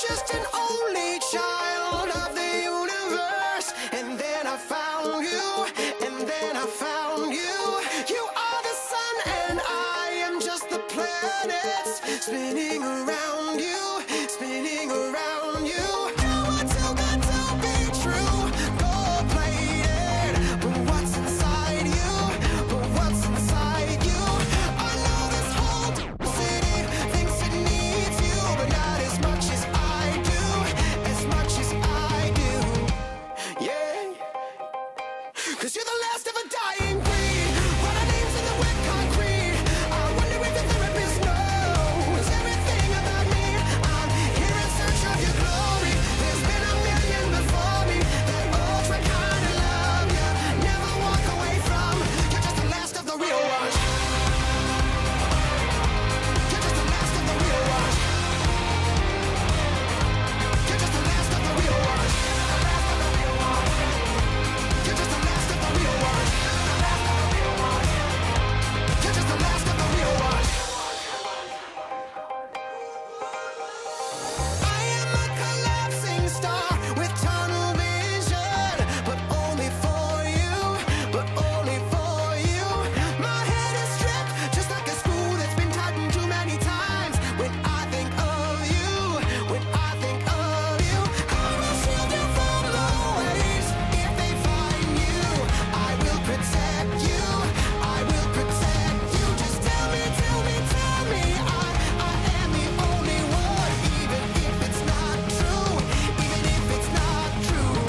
just an only child of the universe. And then I found you, and then I found you. You are the sun, and I am just the planets spinning around you, spinning around you. You are too good to be true, gold-plated. But what's inside you? But what's inside you? I know this whole city thinks it needs you, but not as much as I do, as much as I do. Yeah. 'Cause you're the last of a dying breed. Write our names in the wet concrete. I wonder if the therapist knows everything about me. I'm here in search of your glory. There's been a million before me that ultra kind of love you never walk away from. You're just the last of the real ones. You're just the last of the real ones. You're just the last of the real ones. You're just the last of the real ones. You're just the last of the real ones. I am a collapsing star with tunnel vision, but only for you, but only for you. My head is stripped, just like a screw that's been tightened too many times. When I think of you, when I think of you, I will shield you from the waves. If they find you, I will protect you, I will protect you. Just tell me, tell me, tell me, I am the only one, even if it's not true, even if it's not true.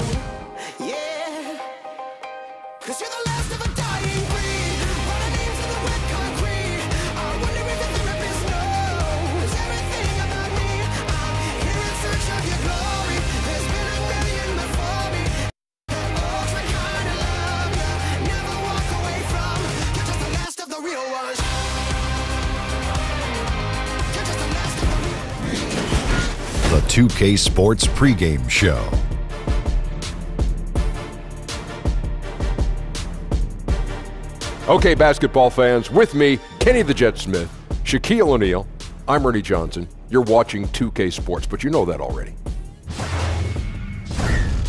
Yeah. 'Cause you're the last of a dying breed. Write our names in the wet concrete. I wonder if the therapist knows everything about me. I'm here in search of your glory. There's been a million before me that ultra kind of love you never walk away from. You're just the last of the real ones. You're just the last of the real. The 2K Sports Pregame Show. Okay, basketball fans, with me, Kenny the Jet Smith, Shaquille O'Neal, I'm Ernie Johnson. You're watching 2K Sports, but you know that already.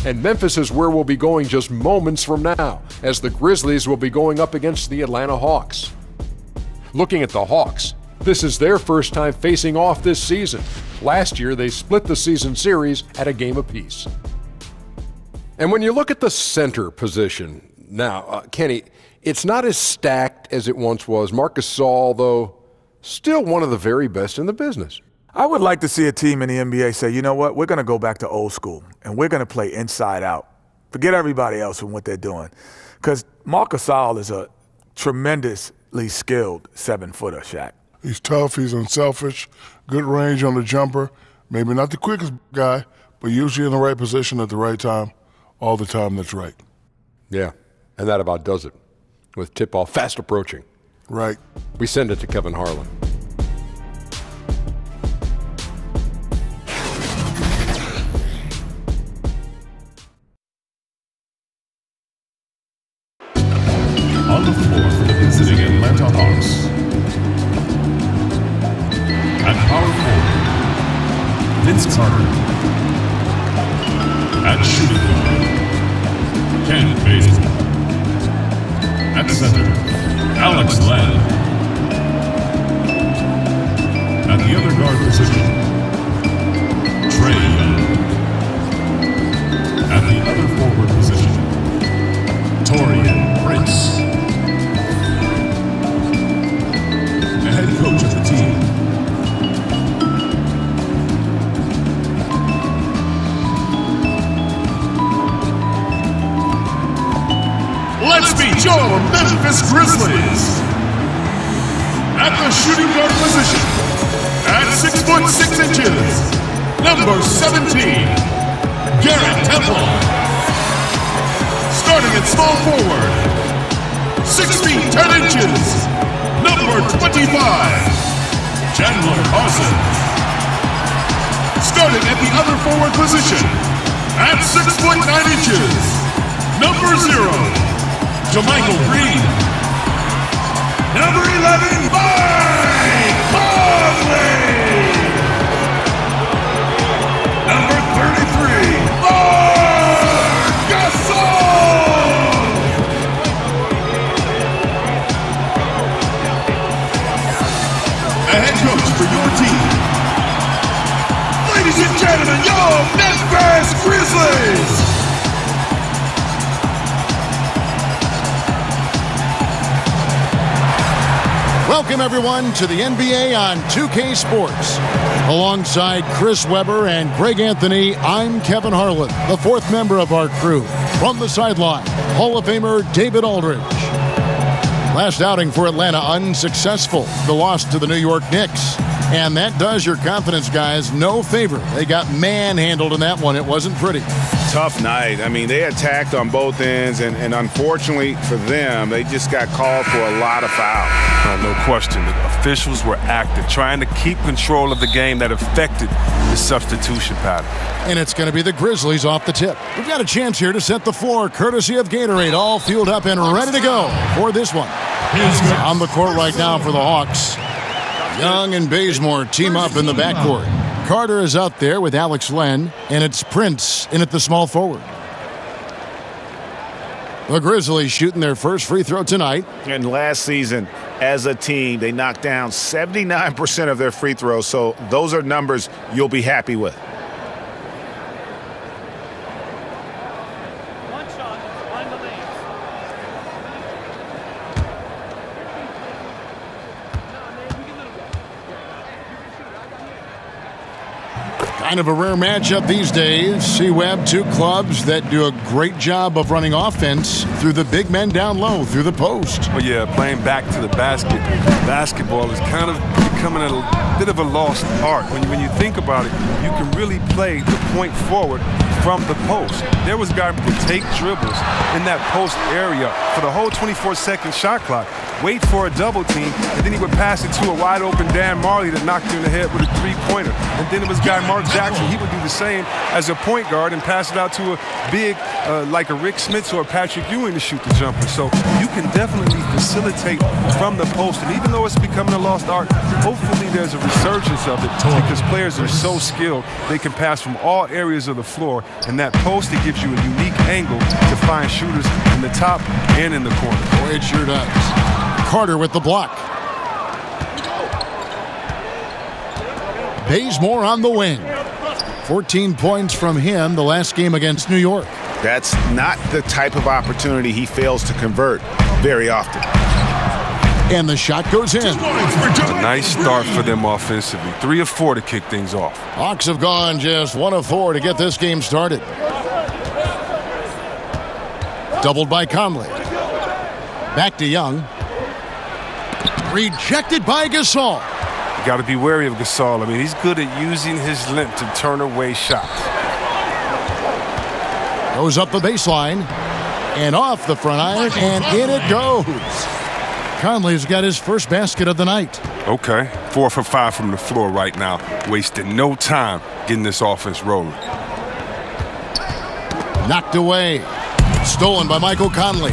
And Memphis is where we'll be going just moments from now, as the Grizzlies will be going up against the Atlanta Hawks. Looking at the Hawks, this is their first time facing off this season. Last year, they split the season series at a game apiece. And when you look at the center position, now, Kenny, it's not as stacked as it once was. Marc Gasol, though, still one of the very best in the business. I would like to see a team in the NBA say, you know what, we're going to go back to old school, and we're going to play inside out. Forget everybody else and what they're doing. Because Marc Gasol is a tremendously skilled 7-footer, Shaq. He's tough, he's unselfish, good range on the jumper. Maybe not the quickest guy, but usually in the right position at the right time, all the time that's right. Yeah, and that about does it. With tip-off fast approaching. Right. We send it to Kevin Harlan. On the floor for the visiting Atlanta Hawks. At power forward, Vince Carter. At shooting guard, Ken Bazemore. At center, Alex Len. At the other guard position, Trae Young. At the other forward position, Taurean Prince. The head coach of the team, let's meet your Memphis Grizzlies. At the shooting guard position, at 6 foot 6 inches, number 17, Garrett Temple. Starting at small forward, 6 feet 10 inches, number 25, Chandler Parsons. Starting at the other forward position, at 6 foot 9 inches, number 0, Jermichael Green. Number 11, Mike Conley. Welcome, everyone, to the NBA on 2K Sports. Alongside Chris Webber and Greg Anthony, I'm Kevin Harlan, the fourth member of our crew. From the sideline, Hall of Famer David Aldridge. Last outing for Atlanta unsuccessful. The loss to the New York Knicks. And that does your confidence guys no favor. They got manhandled in that one. It wasn't pretty. Tough night. I mean, they attacked on both ends, and unfortunately for them, they just got called for a lot of fouls. No question. The officials were active, trying to keep control of the game that affected the substitution pattern. And it's going to be the Grizzlies off the tip. We've got a chance here to set the floor, courtesy of Gatorade, all fueled up and ready to go for this one. On the court right now for the Hawks. Young and Bazemore team up in the backcourt. Carter is out there with Alex Len, and it's Prince in at the small forward. The Grizzlies shooting their first free throw tonight. And last season, as a team, they knocked down 79% of their free throws, so those are numbers you'll be happy with. Kind of a rare matchup these days. C-Web, two clubs that do a great job of running offense through the big men down low, through the post. Well, yeah, playing back to the basket. Basketball is kind of becoming a bit of a lost art. When you think about it, you can really play the point forward from the post. There was a guy who could take dribbles in that post area for the whole 24-second shot clock, wait for a double team, and then he would pass it to a wide-open Dan Marley that knocked you in the head with a three-pointer. And then it was guy Mark Jackson. He would do the same as a point guard and pass it out to a big, like a Rick Smith or a Patrick Ewing to shoot the jumper. So you can definitely facilitate from the post. And even though it's becoming a lost art, hopefully there's a resurgence of it because players are so skilled. They can pass from all areas of the floor. And that post, it gives you a unique angle to find shooters in the top and in the corner. Boy, it sure does. Carter with the block. Bazemore on the wing. 14 points from him the last game against New York. That's not the type of opportunity he fails to convert very often. And the shot goes in. It's a nice start for them offensively. 3 of 4 to kick things off. Hawks have gone just 1 of 4 to get this game started. Doubled by Conley. Back to Young. Rejected by Gasol. You got to be wary of Gasol. I mean, he's good at using his length to turn away shots. Goes up the baseline and off the front iron, and in it goes. Conley's got his first basket of the night. Okay, 4 for 5 from the floor right now. Wasting no time getting this offense rolling. Knocked away. Stolen by Michael Conley.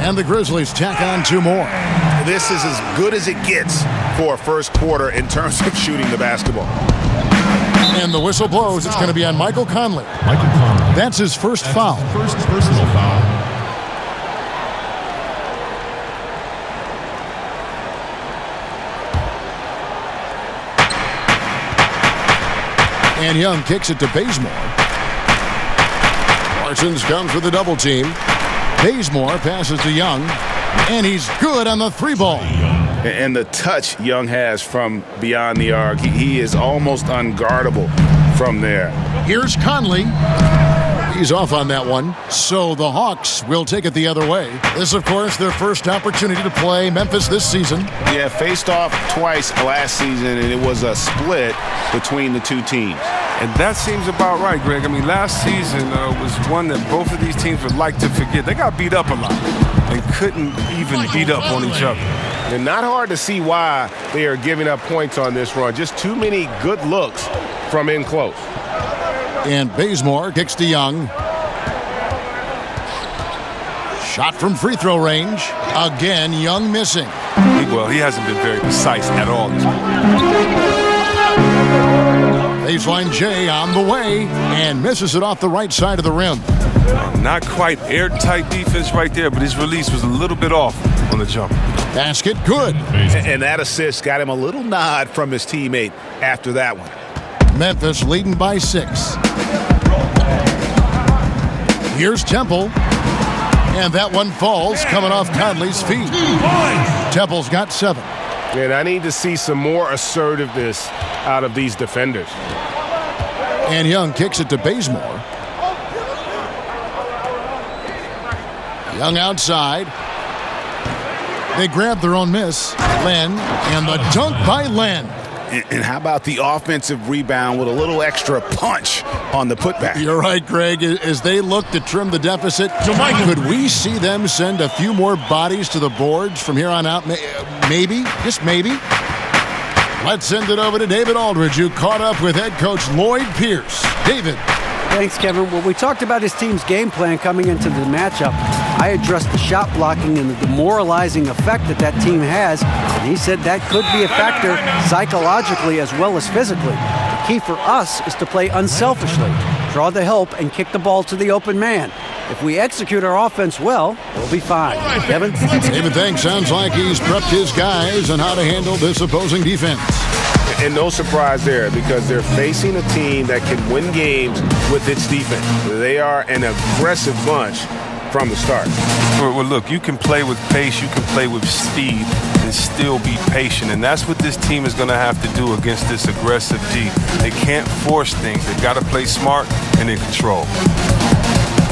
And the Grizzlies tack on 2 more. This is as good as it gets for a first quarter in terms of shooting the basketball. And the whistle blows. It's going to be on Michael Conley. Michael Conley. That's his first foul. First personal foul. And Young kicks it to Bazemore. Parsons comes with a double team. Bazemore passes to Young, and he's good on the 3-ball. And the touch Young has from beyond the arc, he is almost unguardable from there. Here's Conley. He's off on that one, so the Hawks will take it the other way. This, of course, their first opportunity to play Memphis this season. Yeah, faced off twice last season, and it was a split between the two teams. And that seems about right, Greg. I mean, last season was one that both of these teams would like to forget. They got beat up a lot and couldn't even beat up on each other. And not hard to see why they are giving up points on this run. Just too many good looks from in close. And Bazemore kicks to Young. Shot from free throw range. Again, Young missing. Well, he hasn't been very precise at all this morning. Baseline J on the way and misses it off the right side of the rim. Not quite airtight defense right there, but his release was a little bit off on the jump. Basket good. And that assist got him a little nod from his teammate after that one. Memphis leading by 6. Here's Temple. And that one falls coming off Conley's feet. Temple's got 7. And I need to see some more assertiveness out of these defenders. And Young kicks it to Bazemore. Young outside. They grab their own miss. Len, and the dunk by Len. And how about the offensive rebound with a little extra punch on the putback? You're right, Greg. As they look to trim the deficit, could we see them send a few more bodies to the boards from here on out? Maybe, just maybe. Let's send it over to David Aldridge, who caught up with head coach Lloyd Pierce. David. Thanks, Kevin. Well, we talked about his team's game plan coming into the matchup. I addressed the shot blocking and the demoralizing effect that team has, and he said that could be a factor psychologically as well as physically. The key for us is to play unselfishly, draw the help, and kick the ball to the open man. If we execute our offense well, we'll be fine. Kevin? David, thanks. Sounds like he's prepped his guys on how to handle this opposing defense. And no surprise there, because they're facing a team that can win games with its defense. They are an aggressive bunch from the start. Well, look, you can play with pace, you can play with speed, and still be patient. And that's what this team is going to have to do against this aggressive D. They can't force things. They've got to play smart and in control.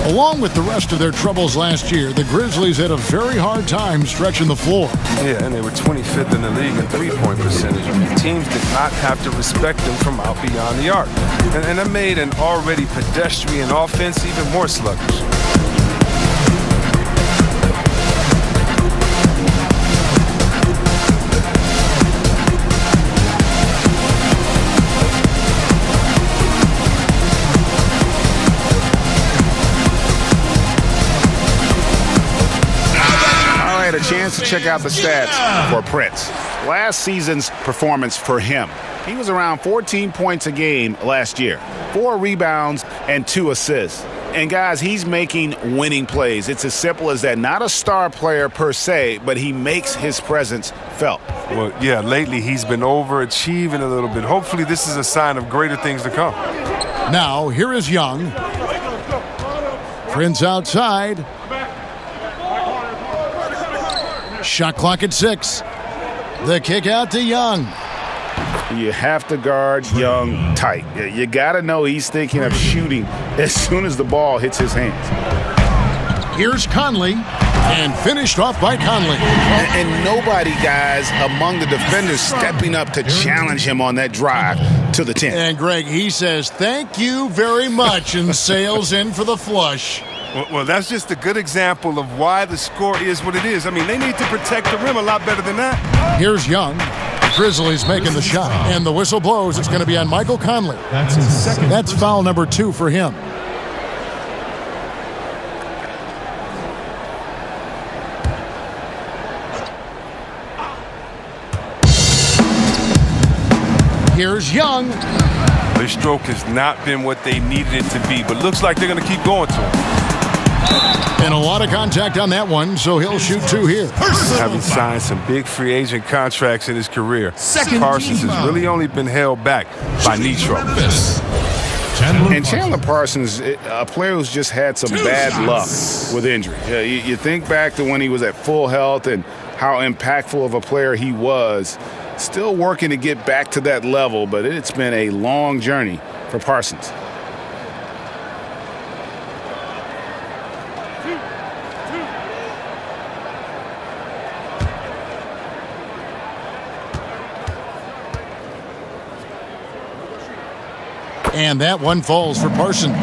Along with the rest of their troubles last year, the Grizzlies had a very hard time stretching the floor. Yeah, and they were 25th in the league in three-point percentage. Teams did not have to respect them from out beyond the arc. And that made an already pedestrian offense even more sluggish. A chance to check out the stats for Prince. Last season's performance for him. He was around 14 points a game last year, 4 rebounds and 2 assists. And guys, he's making winning plays. It's as simple as that. Not a star player per se, but he makes his presence felt. Well, yeah, lately he's been overachieving a little bit. Hopefully this is a sign of greater things to come. Now, here is Young. Prince outside. Shot clock at 6. The kick out to Young. You have to guard Young tight. You got to know he's thinking of shooting as soon as the ball hits his hands. Here's Conley, and finished off by Conley. And nobody, guys, among the defenders stepping up to challenge him on that drive to the 10. And Greg, he says, thank you very much, and sails in for the flush. Well, that's just a good example of why the score is what it is. I mean, they need to protect the rim a lot better than that. Here's Young. Grizzlies making the shot. And the whistle blows. It's going to be on Michael Conley. That's his second. That's foul number 2 for him. Here's Young. Their stroke has not been what they needed it to be, but looks like they're going to keep going to him. And a lot of contact on that one, so he'll shoot 2 here. Having signed some big free agent contracts in his career, Parsons has really only been held back by knee trouble. And Chandler Parsons, a player who's just had some bad luck with injury. You think back to when he was at full health and how impactful of a player he was. Still working to get back to that level, but it's been a long journey for Parsons. And that one falls for Parsons.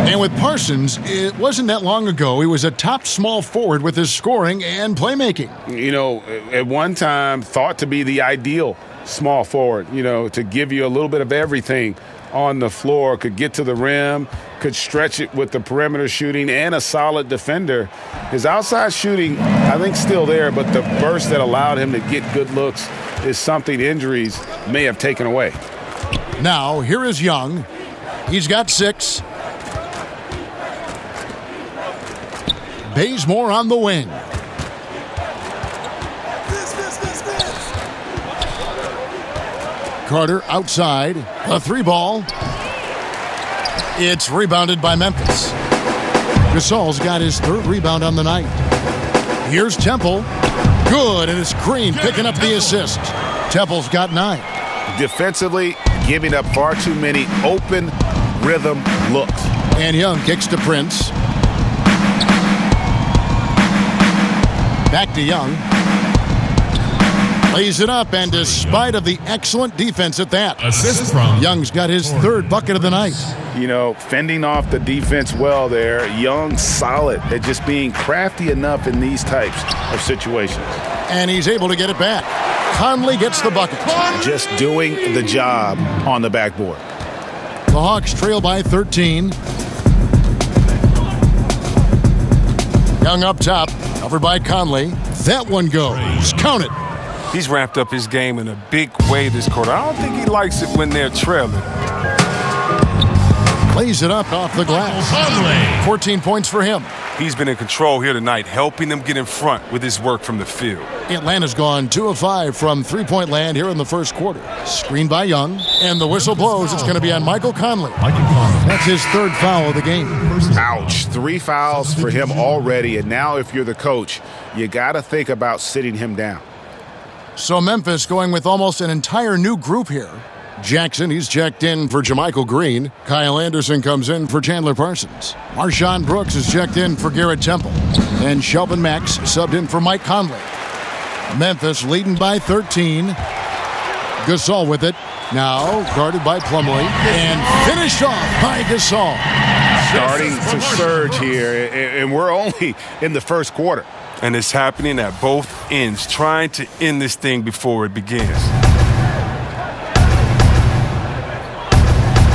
And with Parsons, it wasn't that long ago he was a top small forward with his scoring and playmaking. You know, at one time thought to be the ideal small forward, you know, to give you a little bit of everything on the floor, could get to the rim, could stretch it with the perimeter shooting, and a solid defender. His outside shooting, I think, still there, but the burst that allowed him to get good looks is something injuries may have taken away. Now, here is Young. He's got 6. Bazemore on the wing. Carter outside. A 3 ball. It's rebounded by Memphis. Gasol's got his third rebound on the night. Here's Temple. Good, and it's Green picking up the assist. Temple's got 9. Defensively, giving up far too many open rhythm looks. And Young kicks to Prince. Back to Young. Lays it up, and despite of the excellent defense at that, Assist from Young's got his third bucket of the night. You know, fending off the defense well there. Young solid at just being crafty enough in these types of situations. And he's able to get it back. Conley gets the bucket. Just doing the job on the backboard. The Hawks trail by 13. Young up top, covered by Conley. That one goes. Count it. He's ramped up his game in a big way this quarter. I don't think he likes it when they're trailing. Lays it up off the glass. Conley. 14 points for him. He's been in control here tonight, helping them get in front with his work from the field. Atlanta's gone 2 of 5 from three-point land here in the first quarter. Screened by Young, and the whistle blows. It's going to be on Michael Conley. That's his third foul of the game. Ouch. 3 fouls for him already, and now if you're the coach, you got to think about sitting him down. So Memphis going with almost an entire new group here. Jackson, he's checked in for Jermichael Green. Kyle Anderson comes in for Chandler Parsons. Marshawn Brooks is checked in for Garrett Temple. And Shelvin Max subbed in for Mike Conley. Memphis leading by 13. Gasol with it. Now guarded by Plumlee. And finished off by Gasol. Starting to surge here, and we're only in the first quarter. And it's happening at both ends, trying to end this thing before it begins.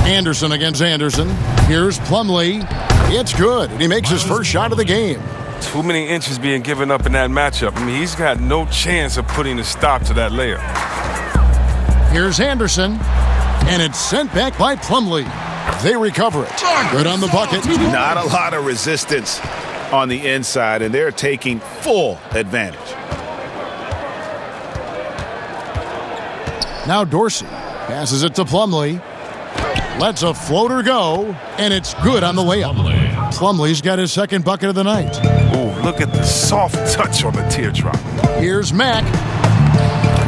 Anderson against Anderson. Here's Plumlee. It's good, and he makes his first shot of the game. Too many inches being given up in that matchup. I mean, he's got no chance of putting a stop to that layup. Here's Anderson, and it's sent back by Plumlee. They recover it. Good on the bucket. Not a lot of resistance on the inside, and they're taking full advantage. Now Dorsey passes it to Plumlee. Lets a floater go, and it's good on the layup. Plumlee's got his second bucket of the night. Oh, look at the soft touch on the teardrop. Here's Mack.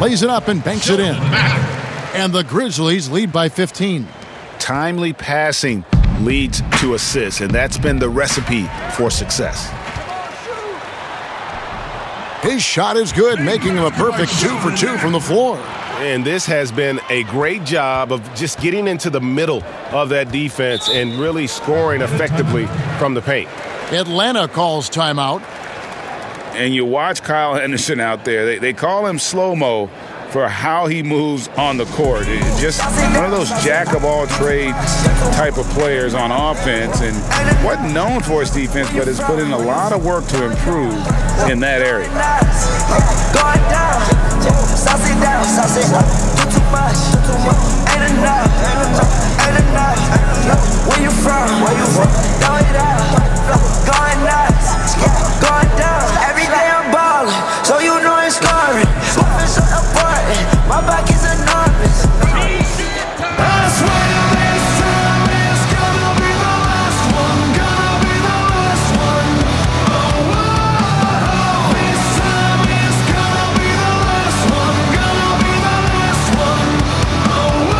Lays it up and banks it in. And the Grizzlies lead by 15. Timely passing leads to assists, and that's been the recipe for success. His shot is good, making him a perfect 2 for 2 from the floor. And this has been a great job of just getting into the middle of that defense and really scoring effectively from the paint. Atlanta calls timeout. And you watch Kyle Anderson out there. They call him slow-mo for how he moves on the court. It's just one of those jack-of-all-trades type of players on offense, and wasn't known for his defense, but has put in a lot of work to improve in that area. Where you from? Throw it out. Going nuts. Going down. Every day I'm ballin', so you know it's scoring. Moving so important. My back is enormous. I swear this time is gonna be the last one. Gonna be the last one. Oh, this time is gonna be the last one. Gonna be the last one. Oh,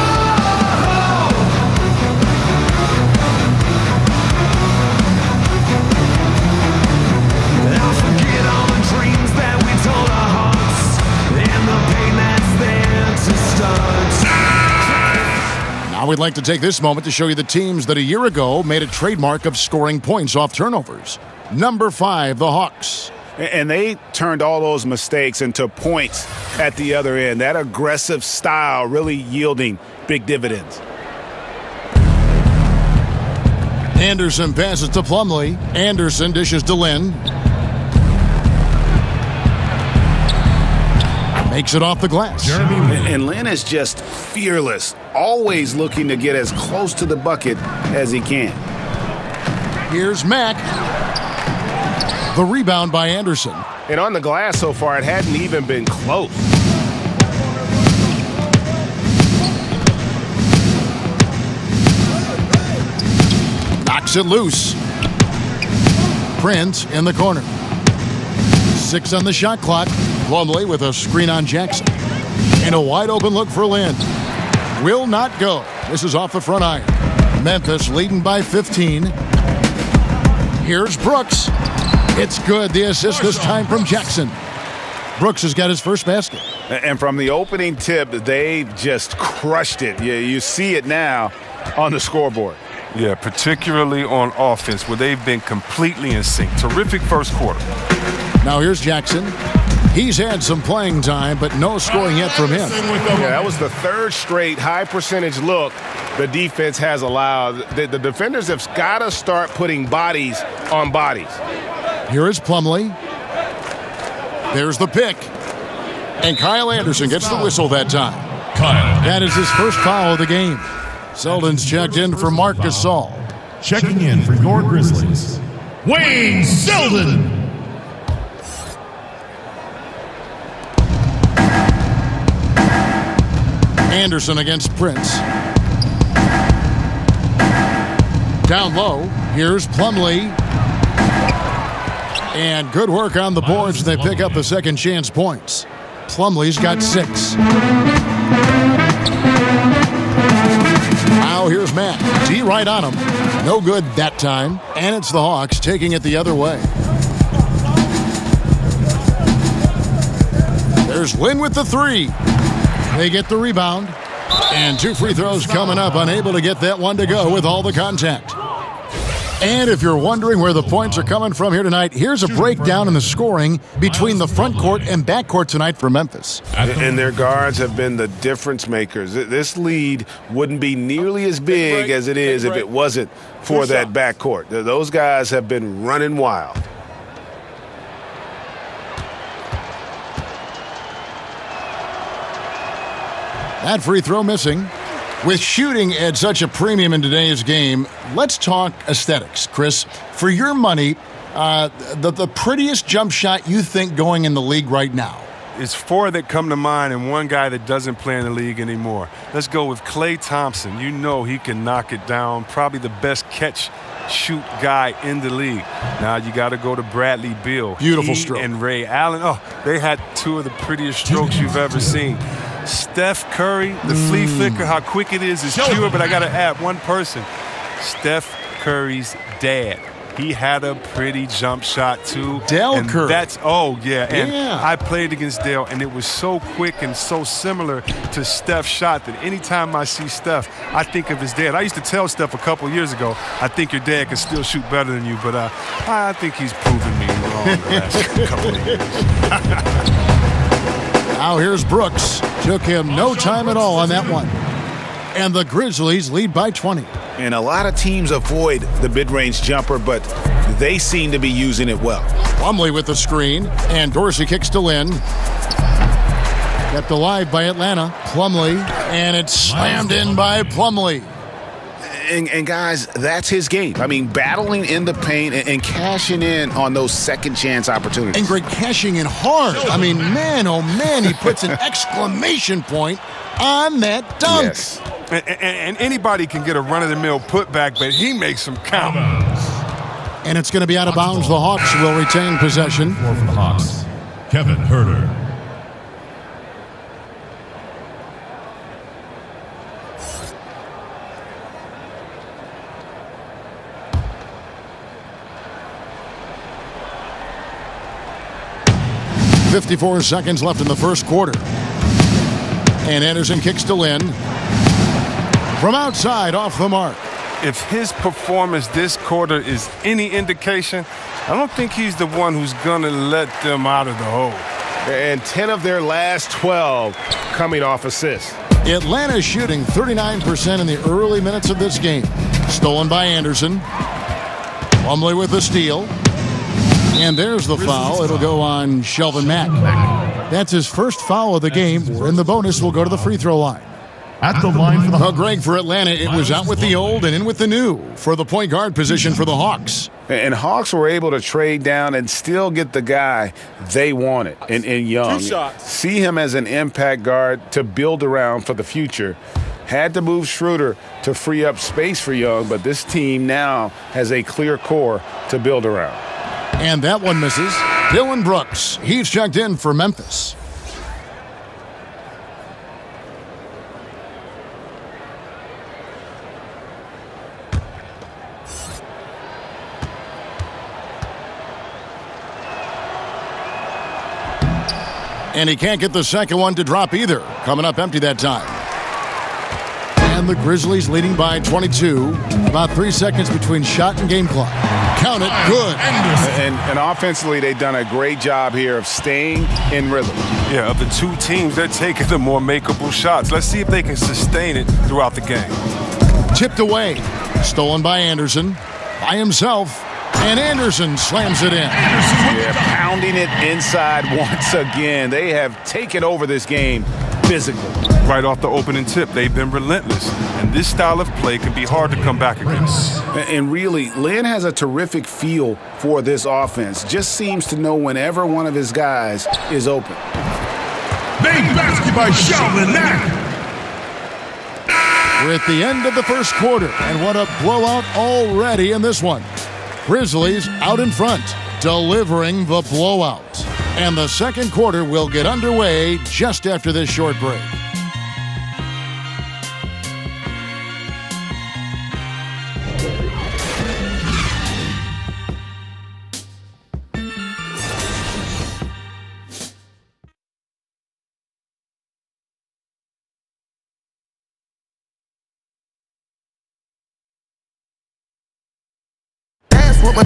I'll forget all the dreams that we told our hearts, and the pain that's there to start. Now we'd like to take this moment to show you the teams that a year ago made a trademark of scoring points off turnovers. Number 5, the Hawks. And they turned all those mistakes into points at the other end. That aggressive style really yielding big dividends. Anderson passes to Plumlee. Anderson dishes to Lynn. Makes it off the glass. And Lynn is just fearless, always looking to get as close to the bucket as he can. Here's Mack. The rebound by Anderson. And on the glass so far, it hadn't even been close. Knocks it loose. Prince in the corner. 6 on the shot clock. Plumlee with a screen on Jackson. And a wide open look for Lynn. Will not go. This is off the front iron. Memphis leading by 15. Here's Brooks. It's good. The assist this time from Jackson. Brooks has got his first basket. And from the opening tip, they just crushed it. You see it now on the scoreboard. Yeah, particularly on offense where they've been completely in sync. Terrific first quarter. Now here's Jackson. He's had some playing time, but no scoring yet from him. Yeah, that was the third straight high percentage look the defense has allowed. The defenders have got to start putting bodies on bodies. Here is Plumlee. There's the pick. And Kyle Anderson gets the whistle that time. That is his first foul of the game. Selden's checked in for Marc Gasol. Checking in for your Grizzlies, Wayne Selden. Anderson against Prince. Down low, here's Plumlee. And good work on the boards. They pick up the second chance points. Plumlee's got 6. Now here's Matt. D right on him. No good that time. And it's the Hawks taking it the other way. There's Lynn with the 3. They get the rebound. And 2 free throws coming up. Unable to get that one to go with all the contact. And if you're wondering where the points are coming from here tonight, here's a breakdown in the scoring between the front court and back court tonight for Memphis. And their guards have been the difference makers. This lead wouldn't be nearly as big as it is if it wasn't for that backcourt. Those guys have been running wild. That free throw missing. With shooting at such a premium in today's game, let's talk aesthetics. Chris, for your money, the prettiest jump shot you think going in the league right now? It's 4 that come to mind and one guy that doesn't play in the league anymore. Let's go with Klay Thompson. You know he can knock it down. Probably the best catch-shoot guy in the league. Now you got to go to Bradley Beal. Beautiful stroke. And Ray Allen. Oh, they had 2 of the prettiest strokes you've ever seen. Steph Curry, the flea flicker, how quick it is pure, but I got to add one person. Steph Curry's dad. He had a pretty jump shot, too. Dell Curry. And I played against Dell, and it was so quick and so similar to Steph's shot that anytime I see Steph, I think of his dad. I used to tell Steph a couple years ago, I think your dad can still shoot better than you, but I think he's proven me wrong the last couple of years. Now here's Brooks. Took him no time at all on that one. And the Grizzlies lead by 20. And a lot of teams avoid the mid-range jumper, but they seem to be using it well. Plumlee with the screen, and Dorsey kicks to Lynn. Kept alive by Atlanta. Plumlee, and it's slammed in by Plumlee. And guys, that's his game. I mean, battling in the paint and cashing in on those second chance opportunities. And Greg cashing in hard. I mean, man, oh man, he puts an exclamation point on that dunk. Yes. And anybody can get a run-of-the-mill putback, but he makes them count. And it's going to be out of bounds. The Hawks will retain possession. For the Hawks, Kevin Huerter. .54 seconds left in the first quarter. And Anderson kicks to Lynn. From outside, off the mark. If his performance this quarter is any indication, I don't think he's the one who's going to let them out of the hole. And 10 of their last 12 coming off assists. Atlanta shooting 39% in the early minutes of this game. Stolen by Anderson. Plumlee with the steal. And there's the foul. It'll go on Shelvin Mack. That's his first foul of the game. And the bonus will go to the free throw line. At the line for the Well, Greg, for Atlanta, it was out with the old and in with the new for the point guard position for the Hawks. And Hawks were able to trade down and still get the guy they wanted in Young. See him as an impact guard to build around for the future. Had to move Schroeder to free up space for Young, but this team now has a clear core to build around. And that one misses. Dylan Brooks, he's checked in for Memphis. And he can't get the second one to drop either. Coming up empty that time. And the Grizzlies leading by 22. About 3 seconds between shot and game clock. Count it, good. And offensively, they've done a great job here of staying in rhythm. Yeah, of the two teams, they're taking the more makeable shots. Let's see if they can sustain it throughout the game. Tipped away. Stolen by Anderson. By himself. And Anderson slams it in. Yeah, pounding it inside once again. They have taken over this game physically. Right off the opening tip, they've been relentless. And this style of play can be hard to come back against. And really, Lynn has a terrific feel for this offense. Just seems to know whenever one of his guys is open. Big basket by Shelvin Mack. We're at the end of the first quarter. And what a blowout already in this one. Grizzlies out in front, delivering the blowout. And the second quarter will get underway just after this short break.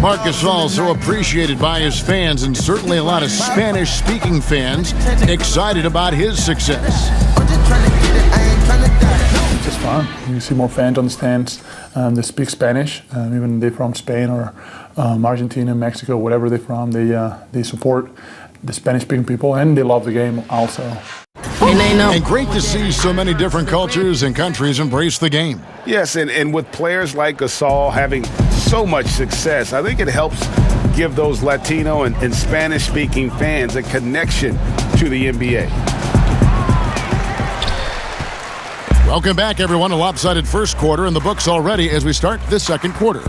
Marc Gasol, so appreciated by his fans, and certainly a lot of Spanish-speaking fans excited about his success. It's just fun. You see more fans on the stands that speak Spanish, even they're from Spain or Argentina, Mexico, whatever they're from. They support the Spanish-speaking people, and they love the game also. And great to see so many different cultures and countries embrace the game. Yes, and with players like Gasol having so much success, I think it helps give those Latino and Spanish-speaking fans a connection to the NBA. Welcome back, everyone. A lopsided first quarter in the books already as we start this second quarter.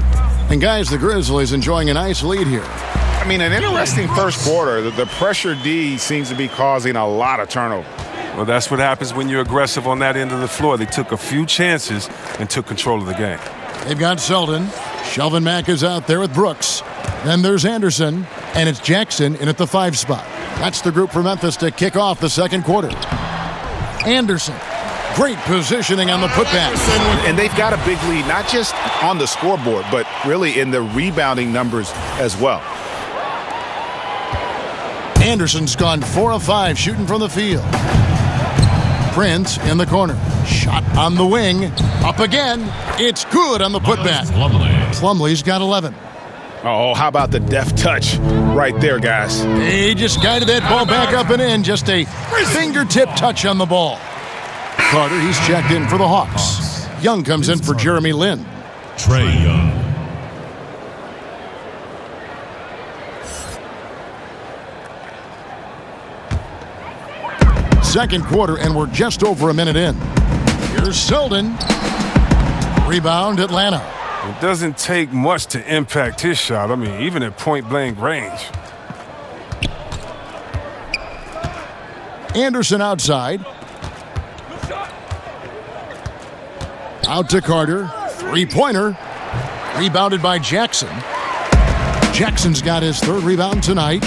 And guys, the Grizzlies enjoying a nice lead here. I mean, an interesting first quarter. The pressure D seems to be causing a lot of turnover. Well, that's what happens when you're aggressive on that end of the floor. They took a few chances and took control of the game. They've got Selden. Shelvin Mack is out there with Brooks. Then there's Anderson, and it's Jackson in at the 5 spot. That's the group for Memphis to kick off the second quarter. Anderson, great positioning on the putback. And they've got a big lead, not just on the scoreboard, but really in the rebounding numbers as well. Anderson's gone 4 of 5 shooting from the field. Prince in the corner. Shot on the wing. Up again. It's good on the putback. Plumlee's got 11. Oh, how about the deft touch right there, guys? He just guided that ball back up and in. Just a fingertip touch on the ball. Carter, he's checked in for the Hawks. Young comes in for Jeremy Lin. Trae Young. Second quarter, and we're just over a minute in. Here's Selden. Rebound, Atlanta. It doesn't take much to impact his shot. I mean, even at point-blank range. Anderson outside. Out to Carter. Three-pointer. Rebounded by Jackson. Jackson's got his 3rd rebound tonight.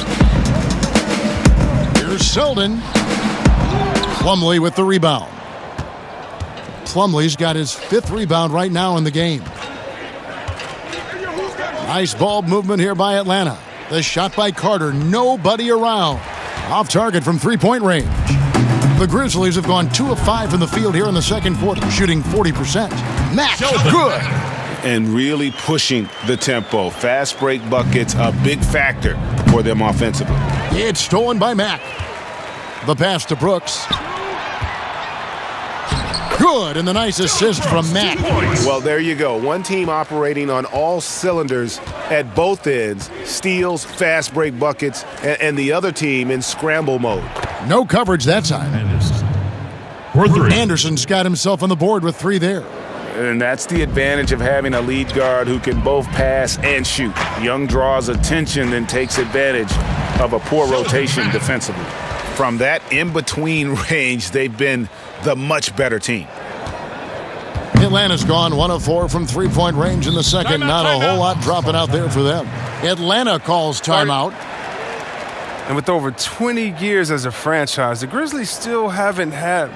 Here's Selden. Plumlee with the rebound. Plumlee's got his 5th rebound right now in the game. Nice ball movement here by Atlanta. The shot by Carter, nobody around. Off target from 3-point range. The Grizzlies have gone 2 of 5 from the field here in the second quarter, shooting 40%. Mack, good. And really pushing the tempo. Fast break buckets, a big factor for them offensively. It's stolen by Mack. The pass to Brooks. Good, and the nice assist from Mack. Well, there you go. One team operating on all cylinders at both ends. Steals, fast break buckets, and the other team in scramble mode. No coverage that time. For 3. Anderson's got himself on the board with 3 there. And that's the advantage of having a lead guard who can both pass and shoot. Young draws attention and takes advantage of a poor rotation defensively. From that in-between range, they've been the much better team. Atlanta's gone 1 of 4 from three-point range in the second. Not a whole lot dropping out there for them. Atlanta calls timeout. And with over 20 years as a franchise, the Grizzlies still haven't had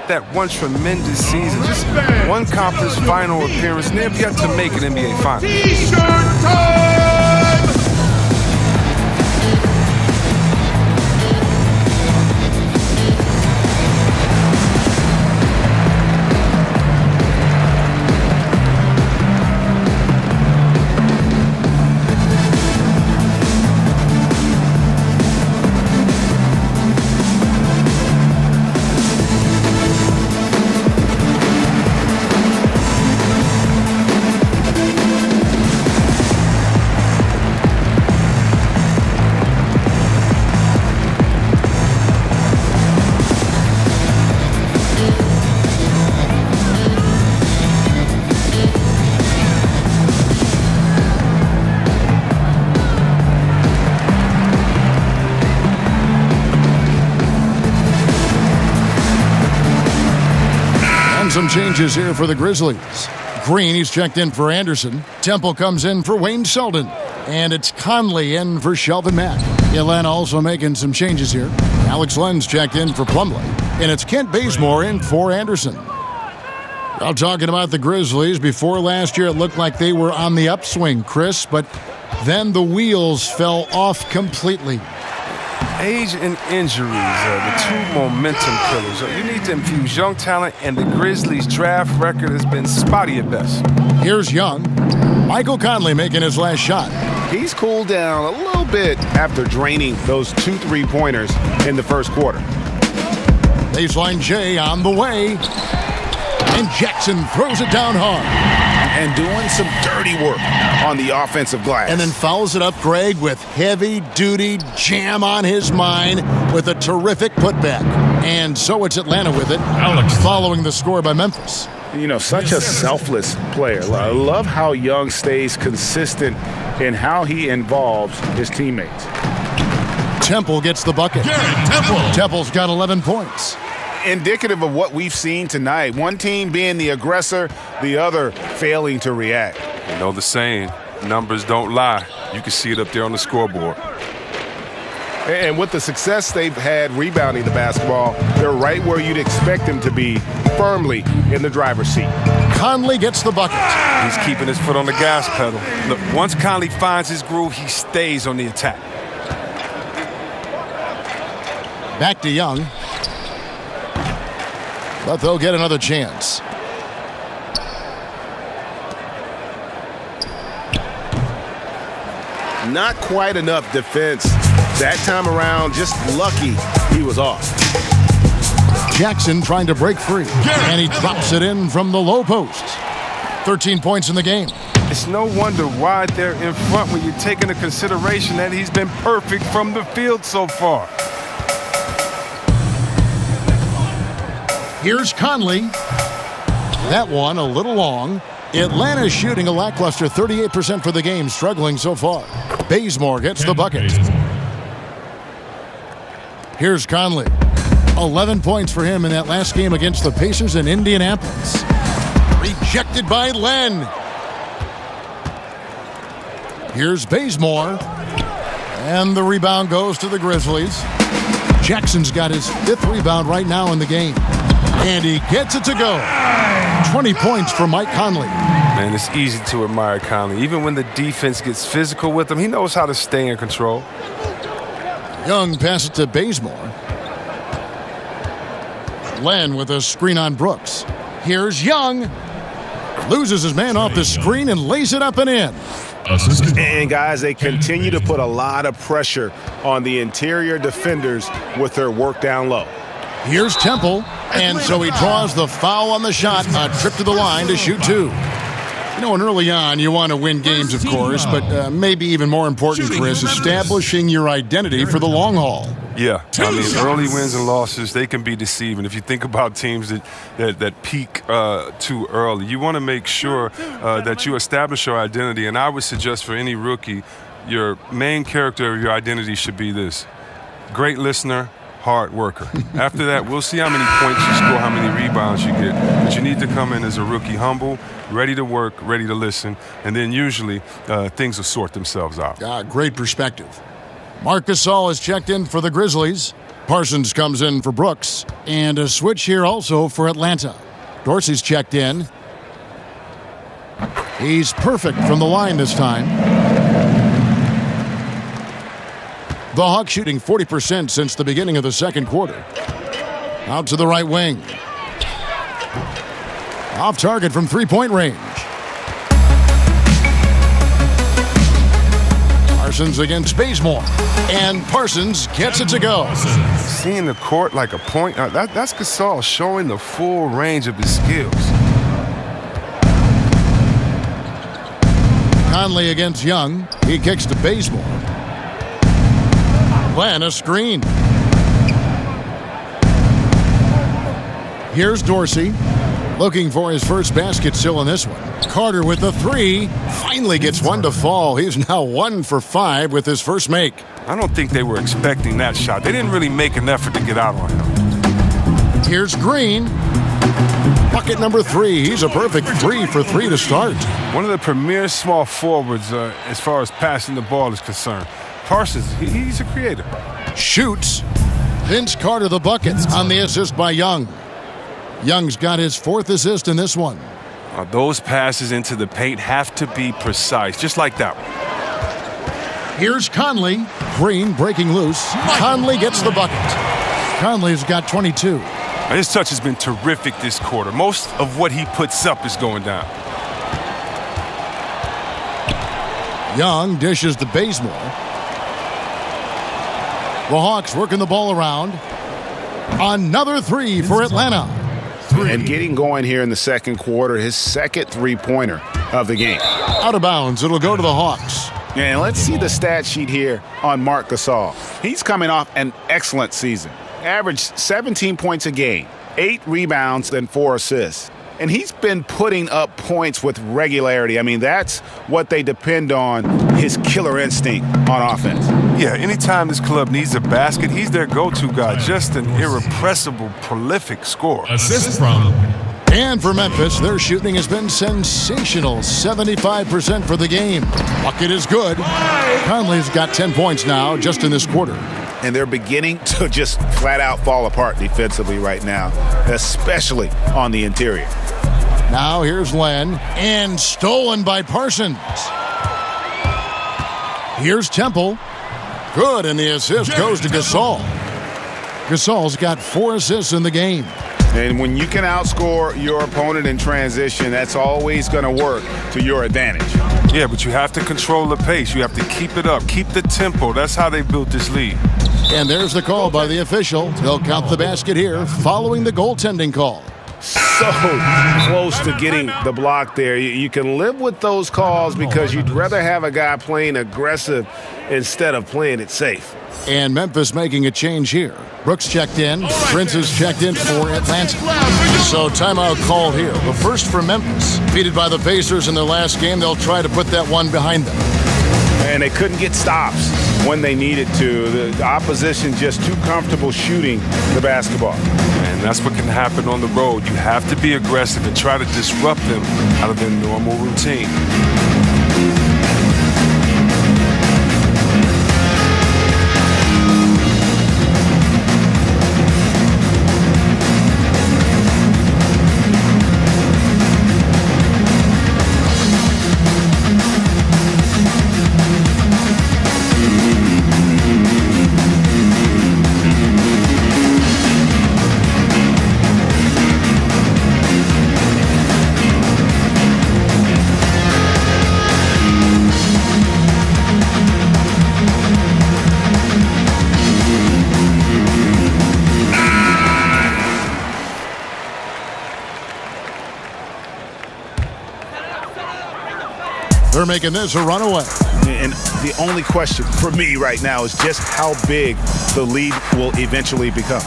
that one tremendous season. Just one conference final appearance, and they've yet to make an NBA Finals. T-shirt time! Some changes here for the Grizzlies. Green, he's checked in for Anderson. Temple comes in for Wayne Selden. And it's Conley in for Shelvin Mack. Atlanta also making some changes here. Alex Len's checked in for Plumlee. And it's Kent Bazemore in for Anderson. Well, talking about the Grizzlies, before last year it looked like they were on the upswing, Chris, but then the wheels fell off completely. Age and injuries are the two momentum killers. You need to infuse young talent, and the Grizzlies' draft record has been spotty at best. Here's Young. Michael Conley making his last shot. He's cooled down a little bit after draining those 2 3-pointers in the first quarter. Baseline J on the way. And Jackson throws it down hard. And doing some dirty work on the offensive glass. And then fouls it up, Greg, with heavy-duty jam on his mind with a terrific putback. And so it's Atlanta with it, following the score by Memphis. You know, such a selfless player. I love how Young stays consistent in how he involves his teammates. Temple gets the bucket. Temple's got 11 points. Indicative of what we've seen tonight. One team being the aggressor, the other failing to react. You know the saying, numbers don't lie. You can see it up there on the scoreboard. And with the success they've had rebounding the basketball, they're right where you'd expect them to be, firmly in the driver's seat. Conley gets the bucket. He's keeping his foot on the gas pedal. Look, once Conley finds his groove, he stays on the attack. Back to Young. But they'll get another chance. Not quite enough defense. That time around, just lucky he was off. Jackson trying to break free. And he drops it in from the low post. 13 points in the game. It's no wonder why they're in front when you're taking into consideration that he's been perfect from the field so far. Here's Conley. That one a little long. Atlanta's shooting a lackluster 38% for the game, struggling so far. Bazemore gets the bucket. Here's Conley. 11 points for him in that last game against the Pacers in Indianapolis. Rejected by Len. Here's Bazemore. And the rebound goes to the Grizzlies. Jackson's got his 5th rebound right now in the game. And he gets it to go. 20 points for Mike Conley. Man, it's easy to admire Conley. Even when the defense gets physical with him, he knows how to stay in control. Young passes it to Bazemore. Len with a screen on Brooks. Here's Young. Loses his man off the screen and lays it up and in. And guys, they continue to put a lot of pressure on the interior defenders with their work down low. Here's Temple, and so he draws the foul on the shot, a trip to the line to shoot 2. You know, and early on, you want to win games, of course, but maybe even more important, Chris, establishing your identity for the long haul. Yeah, I mean, early wins and losses, they can be deceiving. If you think about teams that peak too early, you want to make sure that you establish your identity. And I would suggest for any rookie, your main character of your identity should be this: great listener, hard worker. After that, we'll see how many points you score, how many rebounds you get. But you need to come in as a rookie, humble, ready to work, ready to listen, and then usually things will sort themselves out. Great perspective. Marc Gasol is checked in for the Grizzlies. Parsons comes in for Brooks. And a switch here also for Atlanta. Dorsey's checked in. He's perfect from the line this time. The Hawks shooting 40% since the beginning of the second quarter. Out to the right wing. Off target from three-point range. Parsons against Bazemore. And Parsons gets it to go. Seeing the court like a point, that's Gasol showing the full range of his skills. Conley against Young. He kicks to Bazemore. Plan a screen. Here's Dorsey. Looking for his first basket still in this one. Carter with the three. Finally gets one to fall. He's now 1 for 5 with his first make. I don't think they were expecting that shot. They didn't really make an effort to get out on him. Here's Green. Bucket number 3. He's a perfect 3 for 3 to start. One of the premier small forwards as far as passing the ball is concerned. Parsons, he's a creator. Shoots. Vince Carter the bucket on the assist by Young. Young's got his 4th assist in this one. Those passes into the paint have to be precise, just like that one. Here's Conley. Green breaking loose. Conley gets the bucket. Conley's got 22. His touch has been terrific this quarter. Most of what he puts up is going down. Young dishes to Bazemore. The Hawks working the ball around. Another 3 for Atlanta. And getting going here in the second quarter, his second three-pointer of the game. Out of bounds, it'll go to the Hawks. And let's see the stat sheet here on Marc Gasol. He's coming off an excellent season. Averaged 17 points a game, 8 rebounds, and 4 assists. And he's been putting up points with regularity. I mean, that's what they depend on, his killer instinct on offense. Yeah, anytime this club needs a basket, he's their go-to guy. Just an irrepressible, prolific scorer. Assist from. And for Memphis, their shooting has been sensational. 75% for the game. Bucket is good. Conley's got 10 points now just in this quarter. And they're beginning to just flat out fall apart defensively right now, especially on the interior. Now here's Len, and stolen by Parsons. Here's Temple. Good, and the assist goes to Gasol. Gasol's got 4 assists in the game. And when you can outscore your opponent in transition, that's always going to work to your advantage. Yeah, but you have to control the pace. You have to keep it up, keep the tempo. That's how they built this lead. And there's the call by the official. They'll count the basket here following the goaltending call. So close to getting the block there. You can live with those calls because you'd rather have a guy playing aggressive instead of playing it safe. And Memphis making a change here. Brooks checked in. Prince is checked in for Atlanta. So timeout called here. The first for Memphis. Defeated by the Pacers in their last game, they'll try to put that one behind them. And they couldn't get stops when they needed to. The opposition just too comfortable shooting the basketball. And that's what can happen on the road. You have to be aggressive and try to disrupt them out of their normal routine. They're making this a runaway. And the only question for me right now is just how big the lead will eventually become.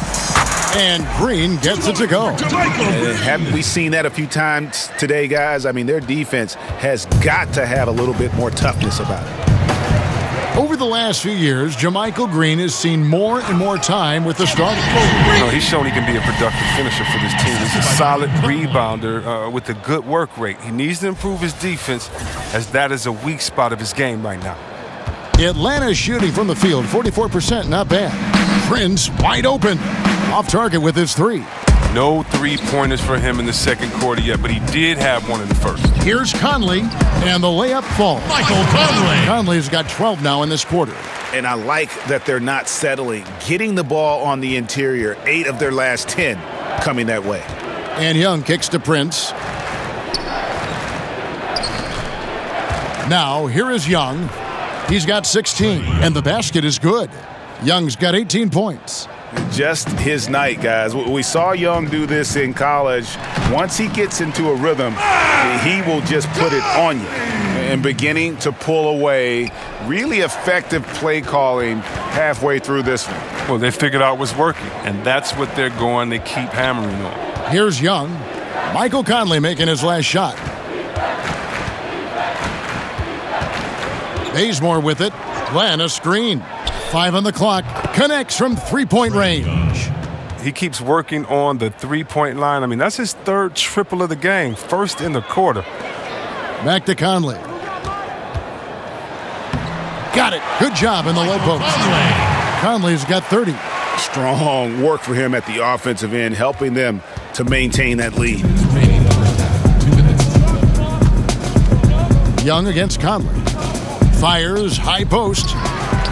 And Green gets it to go. And haven't we seen that a few times today, guys? I mean, their defense has got to have a little bit more toughness about it. Over the last few years, JaMychal Green has seen more and more time with the starters. He's shown he can be a productive finisher for this team. He's a solid rebounder with a good work rate. He needs to improve his defense, as that is a weak spot of his game right now. Atlanta shooting from the field, 44%, not bad. Prince wide open, off target with his three. No three-pointers for him in the second quarter yet, but he did have one in the first. Here's Conley, and the layup falls. Michael Conley. Conley's got 12 now in this quarter. And I like that they're not settling, getting the ball on the interior, 8 of their last 10 coming that way. And Young kicks to Prince. Now, here is Young. He's got 16, and the basket is good. Young's got 18 points. Just his night, guys. We saw Young do this in college. Once he gets into a rhythm, he will just put it on you. And beginning to pull away, really effective play calling halfway through this one. Well, they figured out what's working, and that's what they're going to keep hammering on. Here's Young. Michael Conley making his last shot. Bazemore with it. Glenn a screen. 5 on the clock. Connects from three-point range. He keeps working on the three-point line. I mean, that's his third triple of the game. First in the quarter. Back to Conley. Got it. Good job in the low post. Conley's got 30. Strong work for him at the offensive end, helping them to maintain that lead. Young against Conley. Fires, high post.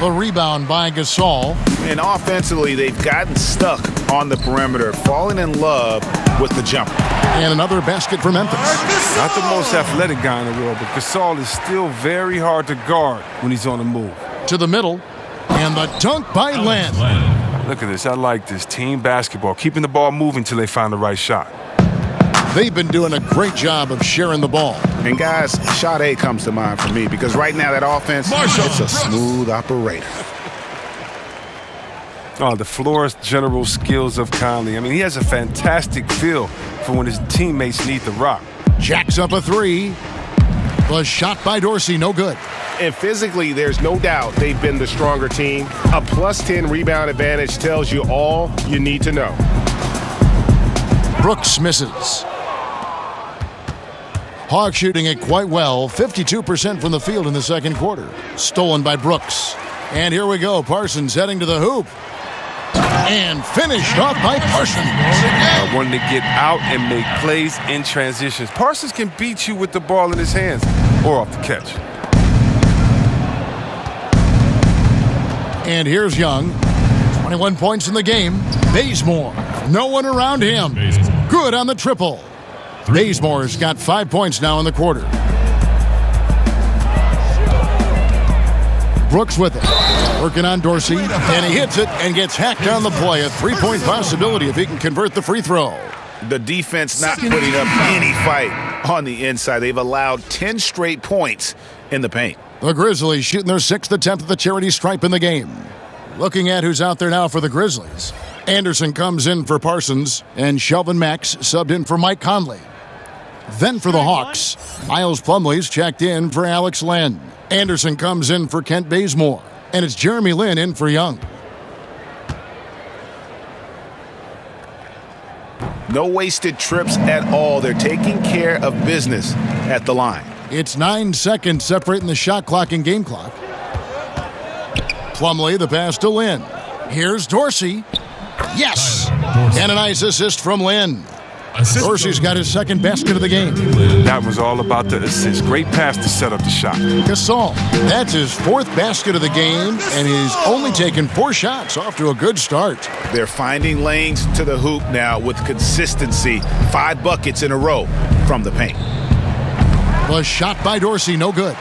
The rebound by Gasol. And offensively, they've gotten stuck on the perimeter, falling in love with the jumper. And another basket for Memphis. Not the most athletic guy in the world, but Gasol is still very hard to guard when he's on the move. To the middle. And the dunk by Len. Look at this. I like this. Team basketball. Keeping the ball moving till they find the right shot. They've been doing a great job of sharing the ball. And guys, Trae comes to mind for me because right now that offense, it's a smooth operator. Oh, the floor's general skills of Conley. I mean, he has a fantastic feel for when his teammates need the rock. Jacks up a three. The shot by Dorsey, no good. And physically, there's no doubt they've been the stronger team. A +10 rebound advantage tells you all you need to know. Brooks misses. Hawks shooting it quite well, 52% from the field in the second quarter. Stolen by Brooks. And here we go, Parsons heading to the hoop. And finished off by Parsons. I wanted to get out and make plays in transitions. Parsons can beat you with the ball in his hands or off the catch. And here's Young. 21 points in the game. Bazemore. No one around him. Good on the triple. Bazemore's got 5 points now in the quarter. Brooks with it. Working on Dorsey. And he hits it and gets hacked on the play. A three-point possibility if he can convert the free throw. The defense not putting up any fight on the inside. They've allowed 10 straight points in the paint. The Grizzlies shooting their 6th attempt at the charity stripe in the game. Looking at who's out there now for the Grizzlies. Anderson comes in for Parsons, and Shelvin Max subbed in for Mike Conley. Then for the Hawks, Miles Plumlee's checked in for Alex Len. Anderson comes in for Kent Bazemore, and it's Jeremy Lin in for Young. No wasted trips at all. They're taking care of business at the line. It's 9 seconds separating the shot clock and game clock. Plumlee, the pass to Lin. Here's Dorsey. Yes! And a nice assist from Lin. Dorsey's got his second basket of the game. That was all about the assist. Great pass to set up the shot. Gasol, that's his 4th basket of the game, and he's only taken 4 shots. Off to a good start. They're finding lanes to the hoop now with consistency. 5 buckets in a row from the paint. The shot by Dorsey, no good.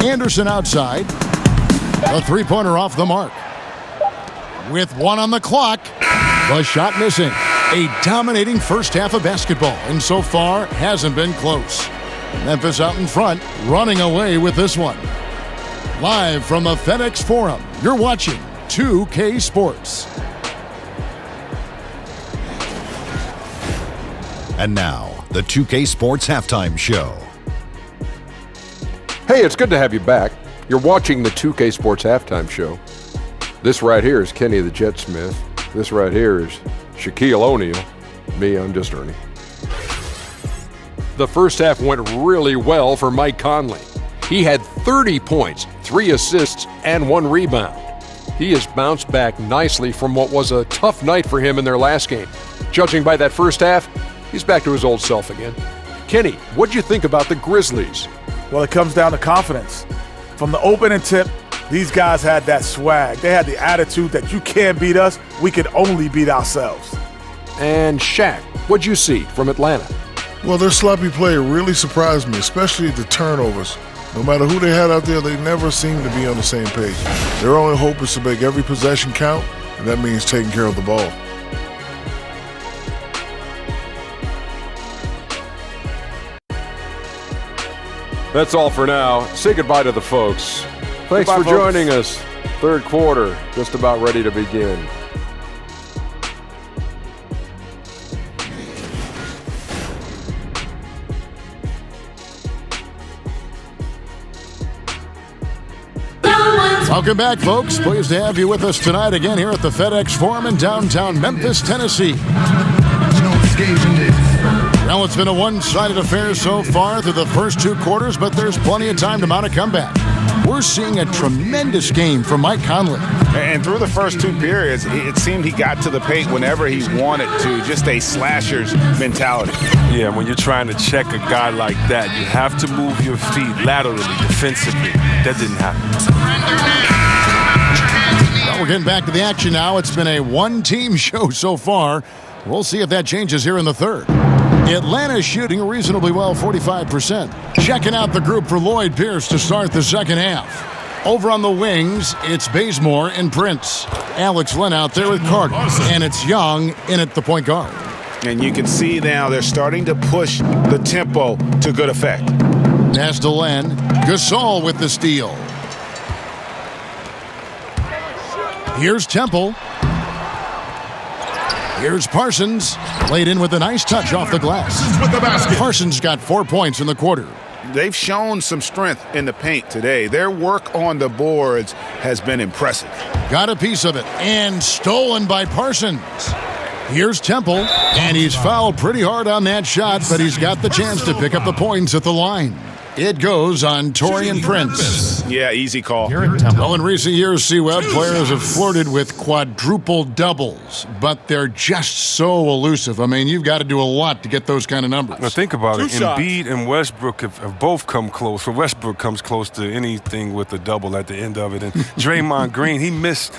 Anderson outside. A three-pointer off the mark. With 1 on the clock. The shot missing. A dominating first half of basketball, and so far hasn't been close. Memphis out in front, running away with this one. Live from the FedExForum, you're watching 2K Sports. And now, the 2K Sports Halftime Show. Hey, it's good to have you back. You're watching the 2K Sports Halftime Show. This right here is Kenny the Jet Smith. This right here is Shaquille O'Neal. Me, I'm just Ernie. The first half went really well for Mike Conley. He had 30 points, 3 assists, and 1 rebound. He has bounced back nicely from what was a tough night for him in their last game. Judging by that first half, he's back to his old self again. Kenny, what'd you think about the Grizzlies? Well, it comes down to confidence. From the opening tip, these guys had that swag. They had the attitude that you can't beat us, we can only beat ourselves. And Shaq, what'd you see from Atlanta? Well, their sloppy play really surprised me, especially the turnovers. No matter who they had out there, they never seemed to be on the same page. Their only hope is to make every possession count, and that means taking care of the ball. That's all for now. Say goodbye to the folks. Thanks for joining us. Third quarter, just about ready to begin. Welcome back, folks. Pleased to have you with us tonight again here at the FedExForum in downtown Memphis, Tennessee. Well, it's been a one-sided affair so far through the first 2 quarters, but there's plenty of time to mount a comeback. We're seeing a tremendous game from Mike Conley. And through the first 2 periods, it seemed he got to the paint whenever he wanted to, just a slasher's mentality. Yeah, when you're trying to check a guy like that, you have to move your feet laterally, defensively. That didn't happen. Well, we're getting back to the action now. It's been a one-team show so far. We'll see if that changes here in the third. Atlanta's shooting reasonably well, 45%. Checking out the group for Lloyd Pierce to start the second half. Over on the wings, it's Bazemore and Prince. Alex Len out there with Carter. And it's Young in at the point guard. And you can see now they're starting to push the tempo to good effect. Pass to Len. Gasol with the steal. Here's Temple. Here's Parsons. Laid in with a nice touch off the glass. Parsons got 4 points in the quarter. They've shown some strength in the paint today. Their work on the boards has been impressive. Got a piece of it and stolen by Parsons. Here's Temple, and he's fouled pretty hard on that shot, but he's got the chance to pick up the points at the line. It goes on Taurean Prince. Yeah, easy call. Well, in recent years, C-Web players have flirted with quadruple doubles, but they're just so elusive. I mean, you've got to do a lot to get those kind of numbers. Now think about it. 2 shots. Embiid and Westbrook have both come close. Well, Westbrook comes close to anything with a double at the end of it. And Draymond Green, he missed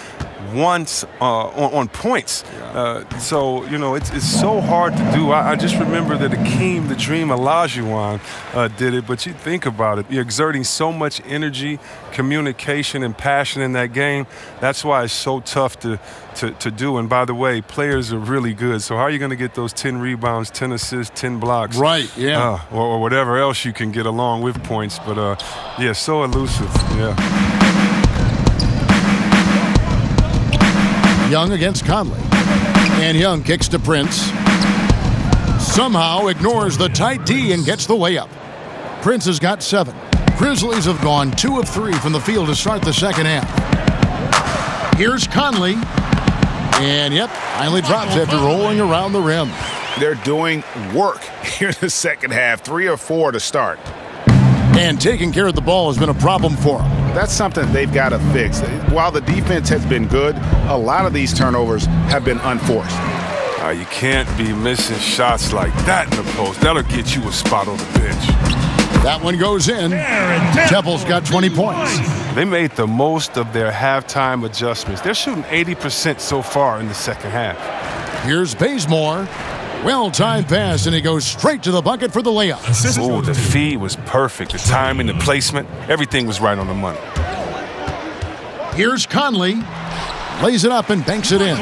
once on points. So, you know, it's so hard to do. I just remember that Akeem, the Dream Olajuwon did it, but you think about it. You're exerting so much energy, communication, and passion in that game. That's why it's so tough to do. And by the way, players are really good. So how are you going to get those 10 rebounds, 10 assists, 10 blocks? Right, yeah. Or whatever else you can get along with points. But, yeah, so elusive, yeah. Young against Conley. And Young kicks to Prince. Somehow ignores the tight D and gets the layup. Prince has got 7. Grizzlies have gone 2 of 3 from the field to start the second half. Here's Conley. And, yep, finally drops after rolling around the rim. They're doing work here in the second half, 3 or 4 to start. And taking care of the ball has been a problem for them. That's something they've got to fix. While the defense has been good, a lot of these turnovers have been unforced. You can't be missing shots like that in the post. That'll get you a spot on the bench. That one goes in. Temple's got 20 points. They made the most of their halftime adjustments. They're shooting 80% so far in the second half. Here's Bazemore. Well-timed pass, and he goes straight to the bucket for the layup. Oh, the feed was perfect. The timing, the placement, everything was right on the money. Here's Conley. lays it up and banks it in.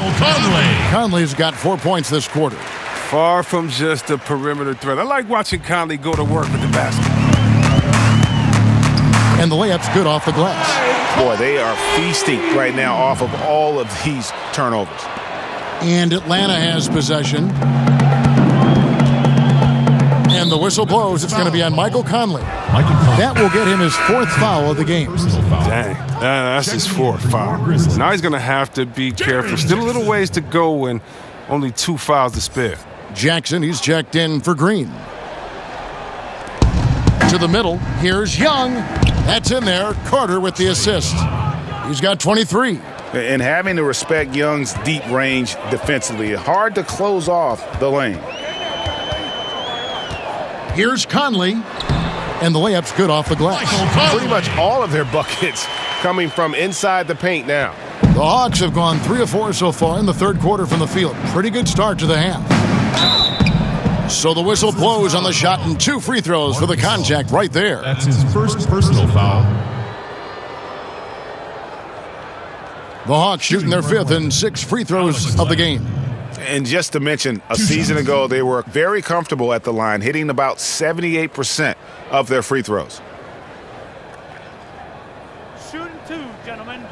Conley's got 4 points this quarter. Far from just a perimeter threat. I like watching Conley go to work with the basket. And the layup's good off the glass. Boy, they are feasting right now off of all of these turnovers. And Atlanta has possession. And the whistle blows. It's going to be on Michael Conley. That will get him his 4th foul of the game. Dang, that's his 4th foul. Now he's going to have to be careful. Still a little ways to go and only 2 fouls to spare. Jackson, he's checked in for Green. To the middle, here's Young. That's in there. Carter with the assist. He's got 23. And having to respect Young's deep range defensively, hard to close off the lane. Here's Conley. And the layup's good off the glass. Pretty much all of their buckets coming from inside the paint now. The Hawks have gone 3 of 4 so far in the third quarter from the field. Pretty good start to the half. So the whistle blows on the shot and 2 free throws for the contact right there. That's his first personal foul. The Hawks shooting their 5th and 6 free throws of the game. And just to mention, a season ago, they were very comfortable at the line, hitting about 78% of their free throws. Shooting 2, gentlemen.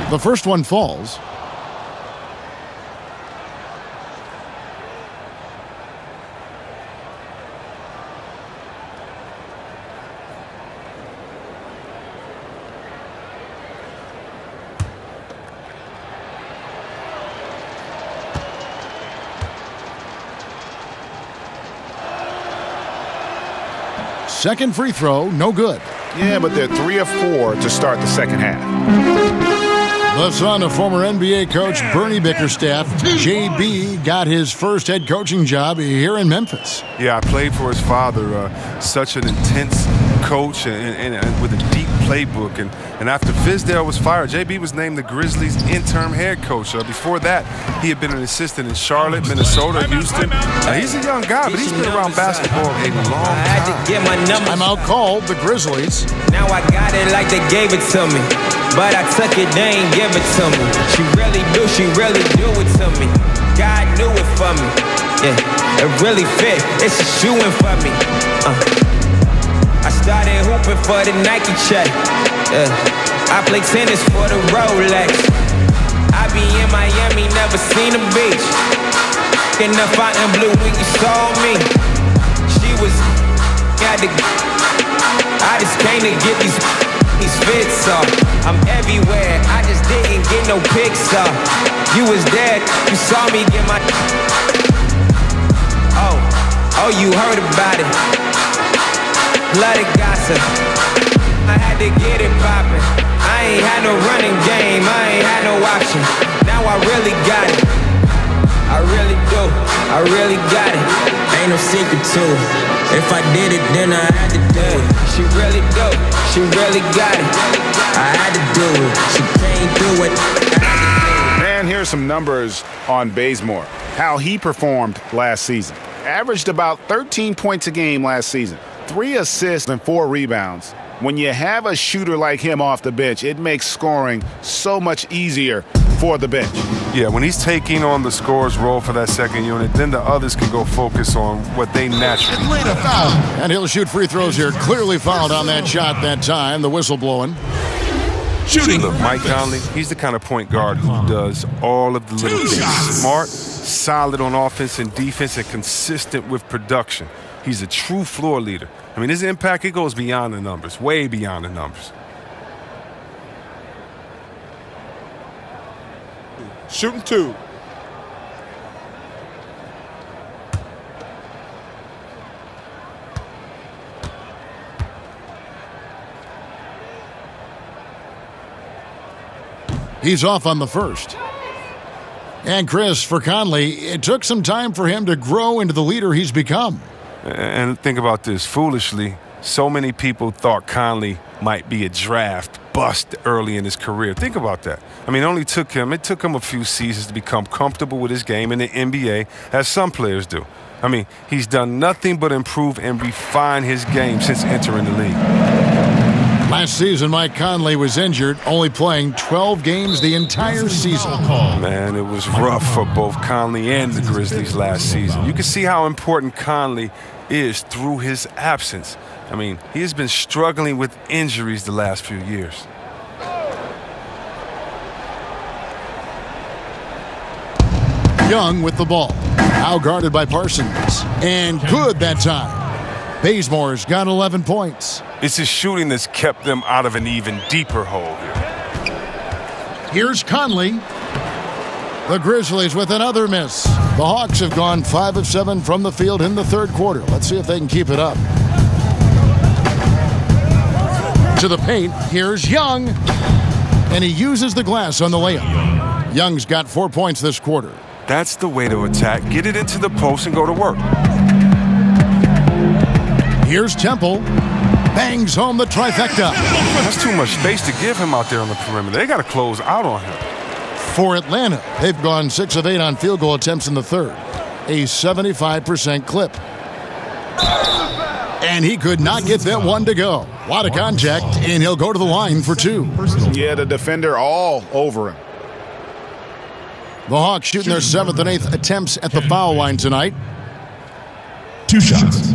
The first one falls. Second free throw, no good. Yeah, but they're 3 of 4 to start the second half. The son of former NBA coach Bernie Bickerstaff, JB got his first head coaching job here in Memphis. Yeah, I played for his father, such an intense coach and with a deep playbook. And after Fizdale was fired, JB was named the Grizzlies' interim head coach. Before that, he had been an assistant in Charlotte, Minnesota, Houston. He's a young guy, but he's been around basketball a long time. I had to get my numbers. I'm out called the Grizzlies. Now I got it like they gave it to me. But I took it, they ain't give it to me. She really do it to me. God knew it for me. Yeah, it really fit. It's a shoe-in for me. I started hooping for the Nike check. I play tennis for the Rolex. I be in Miami, never seen a beach. In the fountain blue when you saw me. She was got the. I just came to get these fits off. I'm everywhere, I just didn't get no pics off. You was there, you saw me get my. Oh, you heard about it. Blood of gossip. I had to get it poppin'. I ain't had no running game, I ain't had no option. Now I really got it. I really do, I really got it. Ain't no secret to it. If I did it, then I had to do it. She really do, she really got it. I had to do it, she came through it. Man, here's some numbers on Bazemore. How he performed last season. Averaged about 13 points a game last season. 3 assists and 4 rebounds. When you have a shooter like him off the bench, it makes scoring so much easier for the bench. Yeah, when he's taking on the scorer's role for that second unit, then the others can go focus on what they naturally do. And he'll shoot free throws here. Clearly fouled on that shot that time. The whistle blowing. Shooting. Look, Mike Conley, he's the kind of point guard who does all of the little things. Smart, solid on offense and defense, and consistent with production. He's a true floor leader. I mean, his impact, it goes beyond the numbers, way beyond the numbers. Shooting 2. He's off on the first. And Chris, for Conley, it took some time for him to grow into the leader he's become. And think about this. Foolishly, so many people thought Conley might be a draft bust early in his career. Think about that. I mean, it took him a few seasons to become comfortable with his game in the NBA, as some players do. I mean, he's done nothing but improve and refine his game since entering the league. Last season, Mike Conley was injured, only playing 12 games the entire season. Man, it was rough for both Conley and the Grizzlies last season. You can see how important Conley is through his absence. I mean, he has been struggling with injuries the last few years. Young with the ball. Now guarded by Parsons. And good that time. Bazemore's got 11 points. It's his shooting that's kept them out of an even deeper hole here. Here's Conley. The Grizzlies with another miss. The Hawks have gone 5 of 7 from the field in the third quarter. Let's see if they can keep it up. To the paint, here's Young. And he uses the glass on the layup. Young's got 4 points this quarter. That's the way to attack. Get it into the post and go to work. Here's Temple. Bangs home the trifecta. That's too much space to give him out there on the perimeter. They got to close out on him. For Atlanta, they've gone 6 of 8 on field goal attempts in the third. A 75% clip. And he could not get that one to go. A lot of contact, and he'll go to the line for 2. Yeah, the defender all over him. The Hawks shooting their 7th and 8th attempts at the foul line tonight. 2 shots.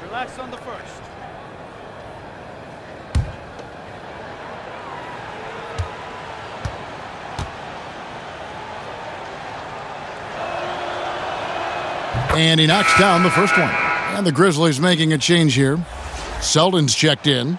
Relax on the first. And he knocks down the first one. And the Grizzlies making a change here. Selden's checked in.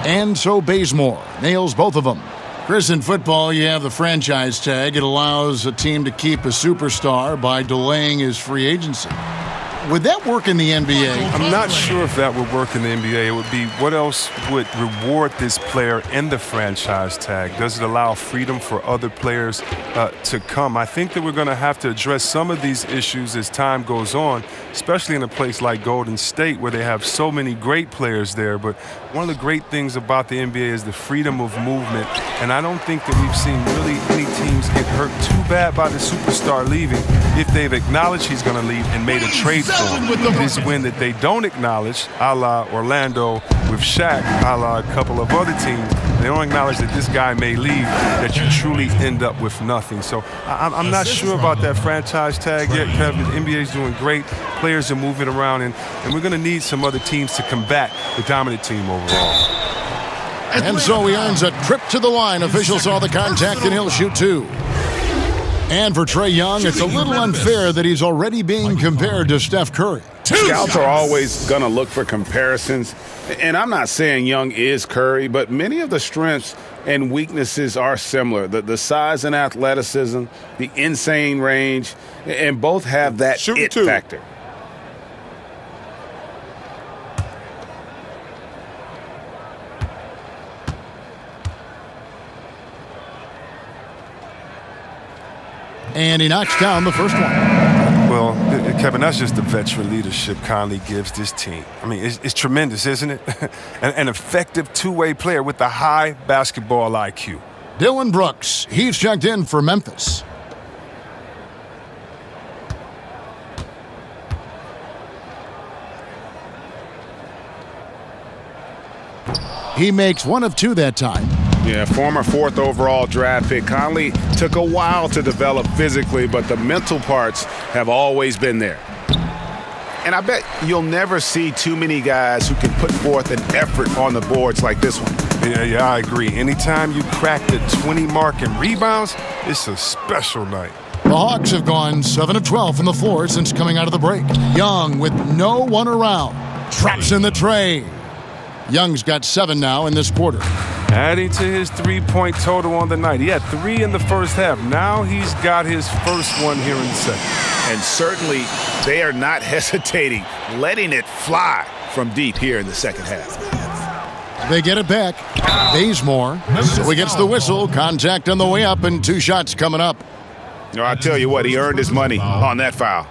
And so Bazemore nails both of them. Chris, in football, you have the franchise tag. It allows a team to keep a superstar by delaying his free agency. Would that work in the NBA? I'm not sure if that would work in the NBA. It would be what else would reward this player in the franchise tag? Does it allow freedom for other players to come? I think that we're going to have to address some of these issues as time goes on, especially in a place like Golden State where they have so many great players there. But one of the great things about the NBA is the freedom of movement, and I don't think that we've seen really any teams get hurt too bad by the superstar leaving if they've acknowledged he's going to leave and made a trade for him. This win that they don't acknowledge, a la Orlando with Shaq, a la a couple of other teams, they don't acknowledge that this guy may leave, that you truly end up with nothing. So I'm not sure about that franchise tag yet, Kevin. The NBA is doing great. Players are moving around, and we're going to need some other teams to combat the dominant team overall. And so he earns a trip to the line. Officials saw the contact, and he'll shoot 2. And for Trae Young, it's a little unfair that he's already being compared to Steph Curry. Scouts are always going to look for comparisons. And I'm not saying Young is Curry, but many of the strengths and weaknesses are similar. The size and athleticism, the insane range, and both have that it factor. And he knocks down the first one. Well, Kevin, that's just the veteran leadership Conley gives this team. I mean, it's tremendous, isn't it? An effective two-way player with a high basketball IQ. Dylan Brooks, he's checked in for Memphis. He makes 1 of 2 that time. Yeah, former 4th overall draft pick. Conley took a while to develop physically, but the mental parts have always been there. And I bet you'll never see too many guys who can put forth an effort on the boards like this one. Yeah, I agree. Anytime you crack the 20 mark in rebounds, it's a special night. The Hawks have gone 7 of 12 from the floor since coming out of the break. Young with no one around. Traps in the Trae. Young's got 7 now in this quarter. Adding to his three-point total on the night. He had 3 in the first half. Now he's got his first one here in the second. And certainly they are not hesitating, letting it fly from deep here in the second half. They get it back. Bazemore. So he gets the whistle. Contact on the way up and 2 shots coming up. I'll tell you what, he earned his money on that foul.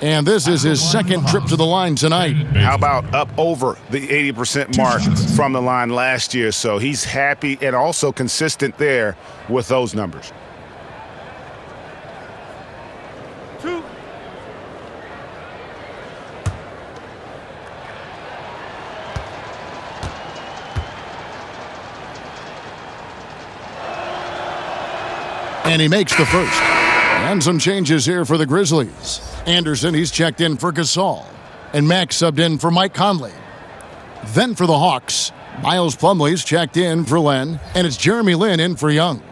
And this is his second trip to the line tonight. How about up over the 80% mark from the line last year? So he's happy and also consistent there with those numbers. 2. And he makes the first. And some changes here for the Grizzlies. Anderson, he's checked in for Gasol. And Max subbed in for Mike Conley. Then for the Hawks, Miles Plumlee's checked in for Len. And it's Jeremy Lin in for Young.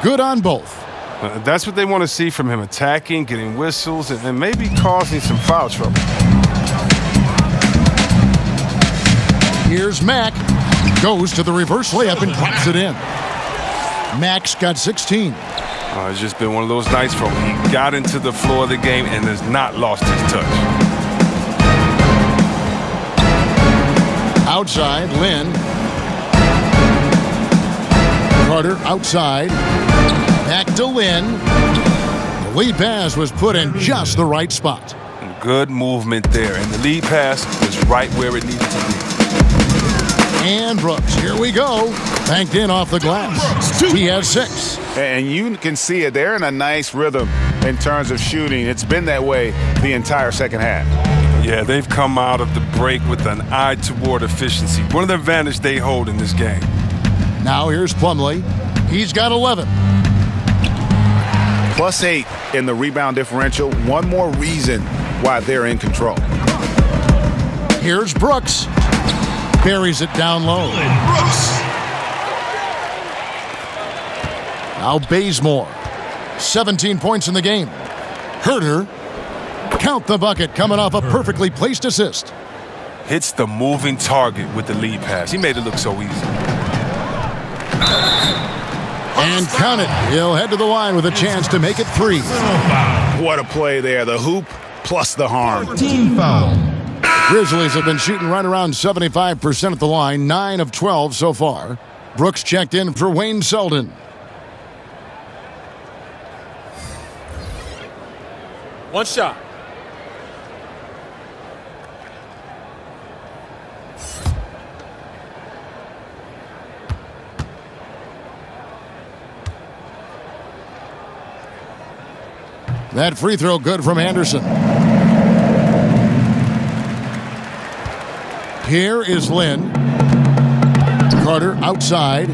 Good on both. That's what they want to see from him, attacking, getting whistles, and maybe causing some foul trouble. Here's Mack. Goes to the reverse layup and drops it in. Mack's got 16. It's just been one of those nights for him. He got into the floor of the game and has not lost his touch. Outside, Lin. Carter outside. Back to Lin. The lead pass was put in just the right spot. Good movement there, and the lead pass was right where it needed to be. And Brooks, here we go. Banked in off the glass. He has 6. And you can see it. They're in a nice rhythm in terms of shooting. It's been that way the entire second half. Yeah, they've come out of the break with an eye toward efficiency. One of the advantage they hold in this game. Now here's Plumlee. He's got 11. +8 in the rebound differential. One more reason why they're in control. Here's Brooks. Buries it down low. Now Bazemore. 17 points in the game. Herter. Count the bucket coming off a perfectly placed assist. Hits the moving target with the lead pass. He made it look so easy. And count it. He'll head to the line with a chance to make it 3. What a play there. The hoop plus the harm. Team foul. Grizzlies have been shooting right around 75% at the line, 9 of 12 so far. Brooks checked in for Wayne Selden. One shot. That free throw good from Anderson. Here is Lin. Carter outside.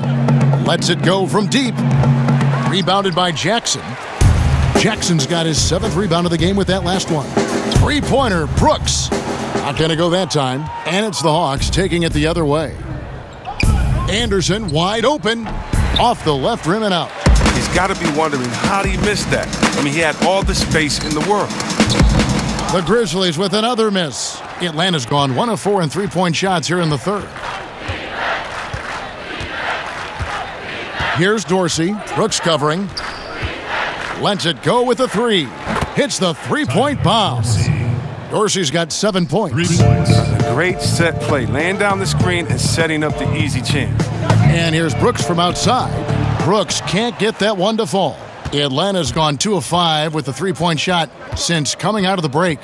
Lets it go from deep. Rebounded by Jackson. Jackson's got his 7th rebound of the game with that last one. 3-pointer, Brooks. Not going to go that time. And it's the Hawks taking it the other way. Anderson wide open. Off the left rim and out. He's got to be wondering, how did he miss that? I mean, he had all the space in the world. The Grizzlies with another miss. Atlanta's gone 1 of 4 in 3-point shots here in the third. Here's Dorsey. Brooks covering. Lets it go with a 3. Hits the 3-point bomb. Dorsey's got 7 points. A great set play, laying down the screen and setting up the easy chance. And here's Brooks from outside. Brooks can't get that one to fall. Atlanta's gone 2 of 5 with the 3-point shot since coming out of the break.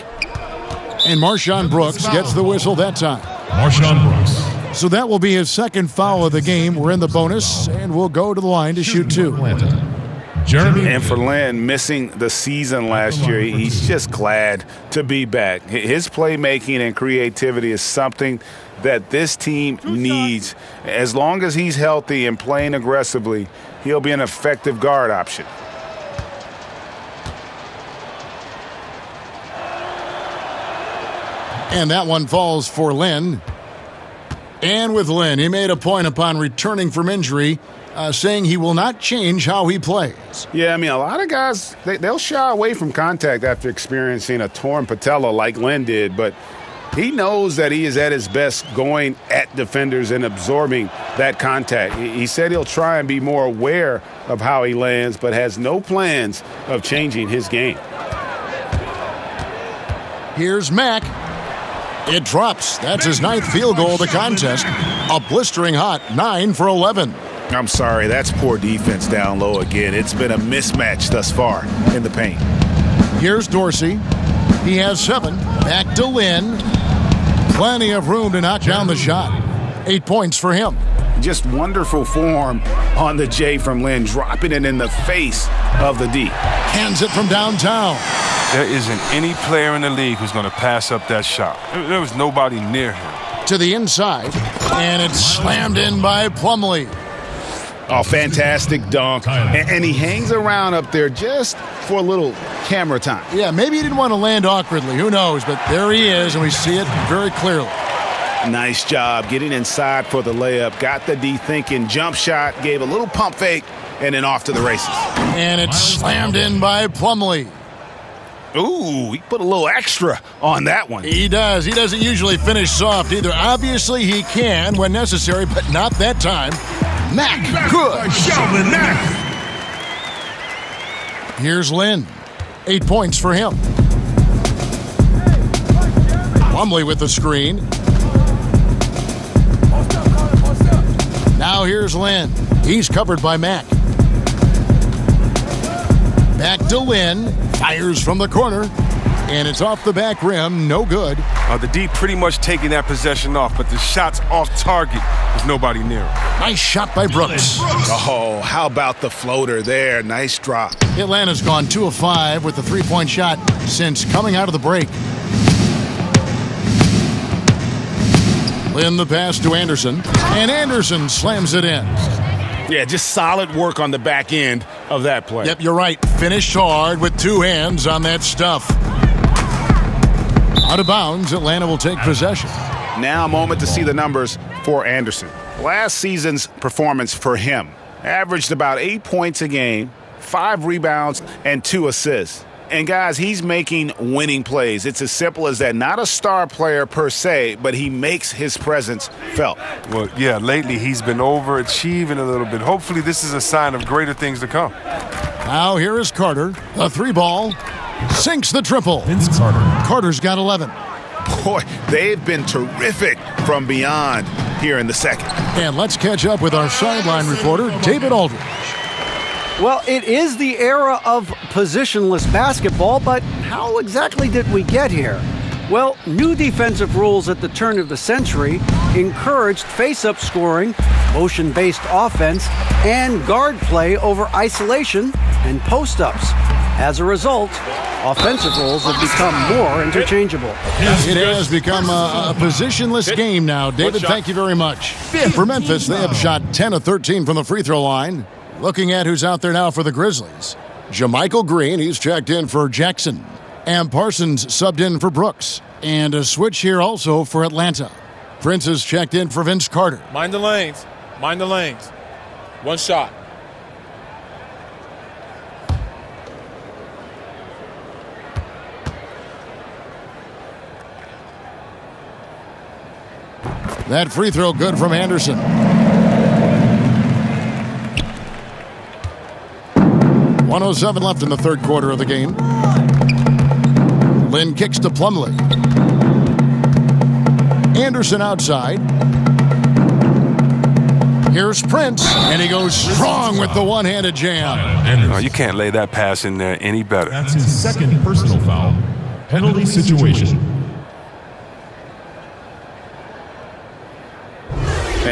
And Marshawn Brooks gets the whistle that time. Marshawn Brooks. So that will be his second foul of the game. We're in the bonus, and we'll go to the line to shoot 2. And for Lynn, missing the season last year, he's just glad to be back. His playmaking and creativity is something that this team needs. As long as he's healthy and playing aggressively, he'll be an effective guard option. And that one falls for Lynn. And with Lynn, he made a point upon returning from injury saying he will not change how he plays. Yeah, I mean, a lot of guys, they'll shy away from contact after experiencing a torn patella like Lynn did, but he knows that he is at his best going at defenders and absorbing that contact. He said he'll try and be more aware of how he lands, but has no plans of changing his game. Here's Mack. It drops. That's his 9th field goal of the contest. A blistering hot 9 for 11. I'm sorry, that's poor defense down low again. It's been a mismatch thus far in the paint. Here's Dorsey. He has 7. Back to Lynn. Plenty of room to knock down the shot. 8 points for him. Just wonderful form on the J from Lynn, dropping it in the face of the D. Hands it from downtown. There isn't any player in the league who's going to pass up that shot. There was nobody near him. To the inside, and it's slammed in by Plumlee. Oh, fantastic dunk. And he hangs around up there just for a little camera time. Yeah, maybe he didn't want to land awkwardly. Who knows? But there he is, and we see it very clearly. Nice job getting inside for the layup. Got the D thinking. Jump shot, gave a little pump fake, and then off to the races. And it's slammed in by Plumlee. Ooh, he put a little extra on that one. He does. He doesn't usually finish soft either. Obviously, he can when necessary, but not that time. Mack, good. Sheldon Mack. Here's Lynn. 8 points for him. Plumlee with the screen. Now here's Lynn. He's covered by Mack. Back to Lynn. Fires from the corner. And it's off the back rim. No good. The D pretty much taking that possession off, but the shot's off target. There's nobody near him. Nice shot by Brooks. Oh, how about the floater there? Nice drop. Atlanta's gone 2 of 5 with the 3-point shot since coming out of the break. Lynn the pass to Anderson. And Anderson slams it in. Yeah, just solid work on the back end of that play. Yep, you're right. Finished hard with 2 hands on that stuff. Out of bounds, Atlanta will take possession. Now a moment to see the numbers for Anderson. Last season's performance for him averaged about 8 points a game, 5 rebounds, and 2 assists. And guys, he's making winning plays. It's as simple as that. Not a star player per se, but he makes his presence felt. Well, yeah, lately he's been overachieving a little bit. Hopefully this is a sign of greater things to come. Now here is Carter. A 3-ball. Sinks the triple. Vince Carter. Carter's got 11. Boy, they've been terrific from beyond here in the second. And let's catch up with our sideline reporter, David Aldridge. Well, it is the era of positionless basketball, but how exactly did we get here? Well, new defensive rules at the turn of the century encouraged face-up scoring, motion-based offense, and guard play over isolation and post-ups. As a result, offensive roles have become more interchangeable. It has become a positionless game now. David, thank you very much. For Memphis, they have shot 10 of 13 from the free throw line. Looking at who's out there now for the Grizzlies. JaMychal Green, he's checked in for Jackson. And Parsons subbed in for Brooks. And a switch here also for Atlanta. Prince is checked in for Vince Carter. Mind the lanes. Mind the lanes. One shot. That free throw good from Anderson. 1:07 left in the third quarter of the game. Lynn kicks to Plumlee. Anderson outside. Here's Prince, and he goes strong with the one-handed jam. You can't lay that pass in there any better. That's his second personal foul. Penalty situation.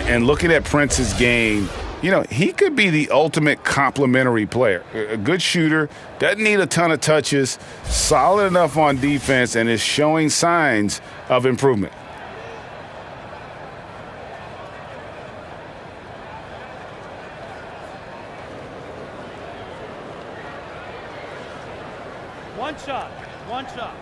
And looking at Prince's game, you know, he could be the ultimate complementary player. A good shooter, doesn't need a ton of touches, solid enough on defense, and is showing signs of improvement. One shot. One shot.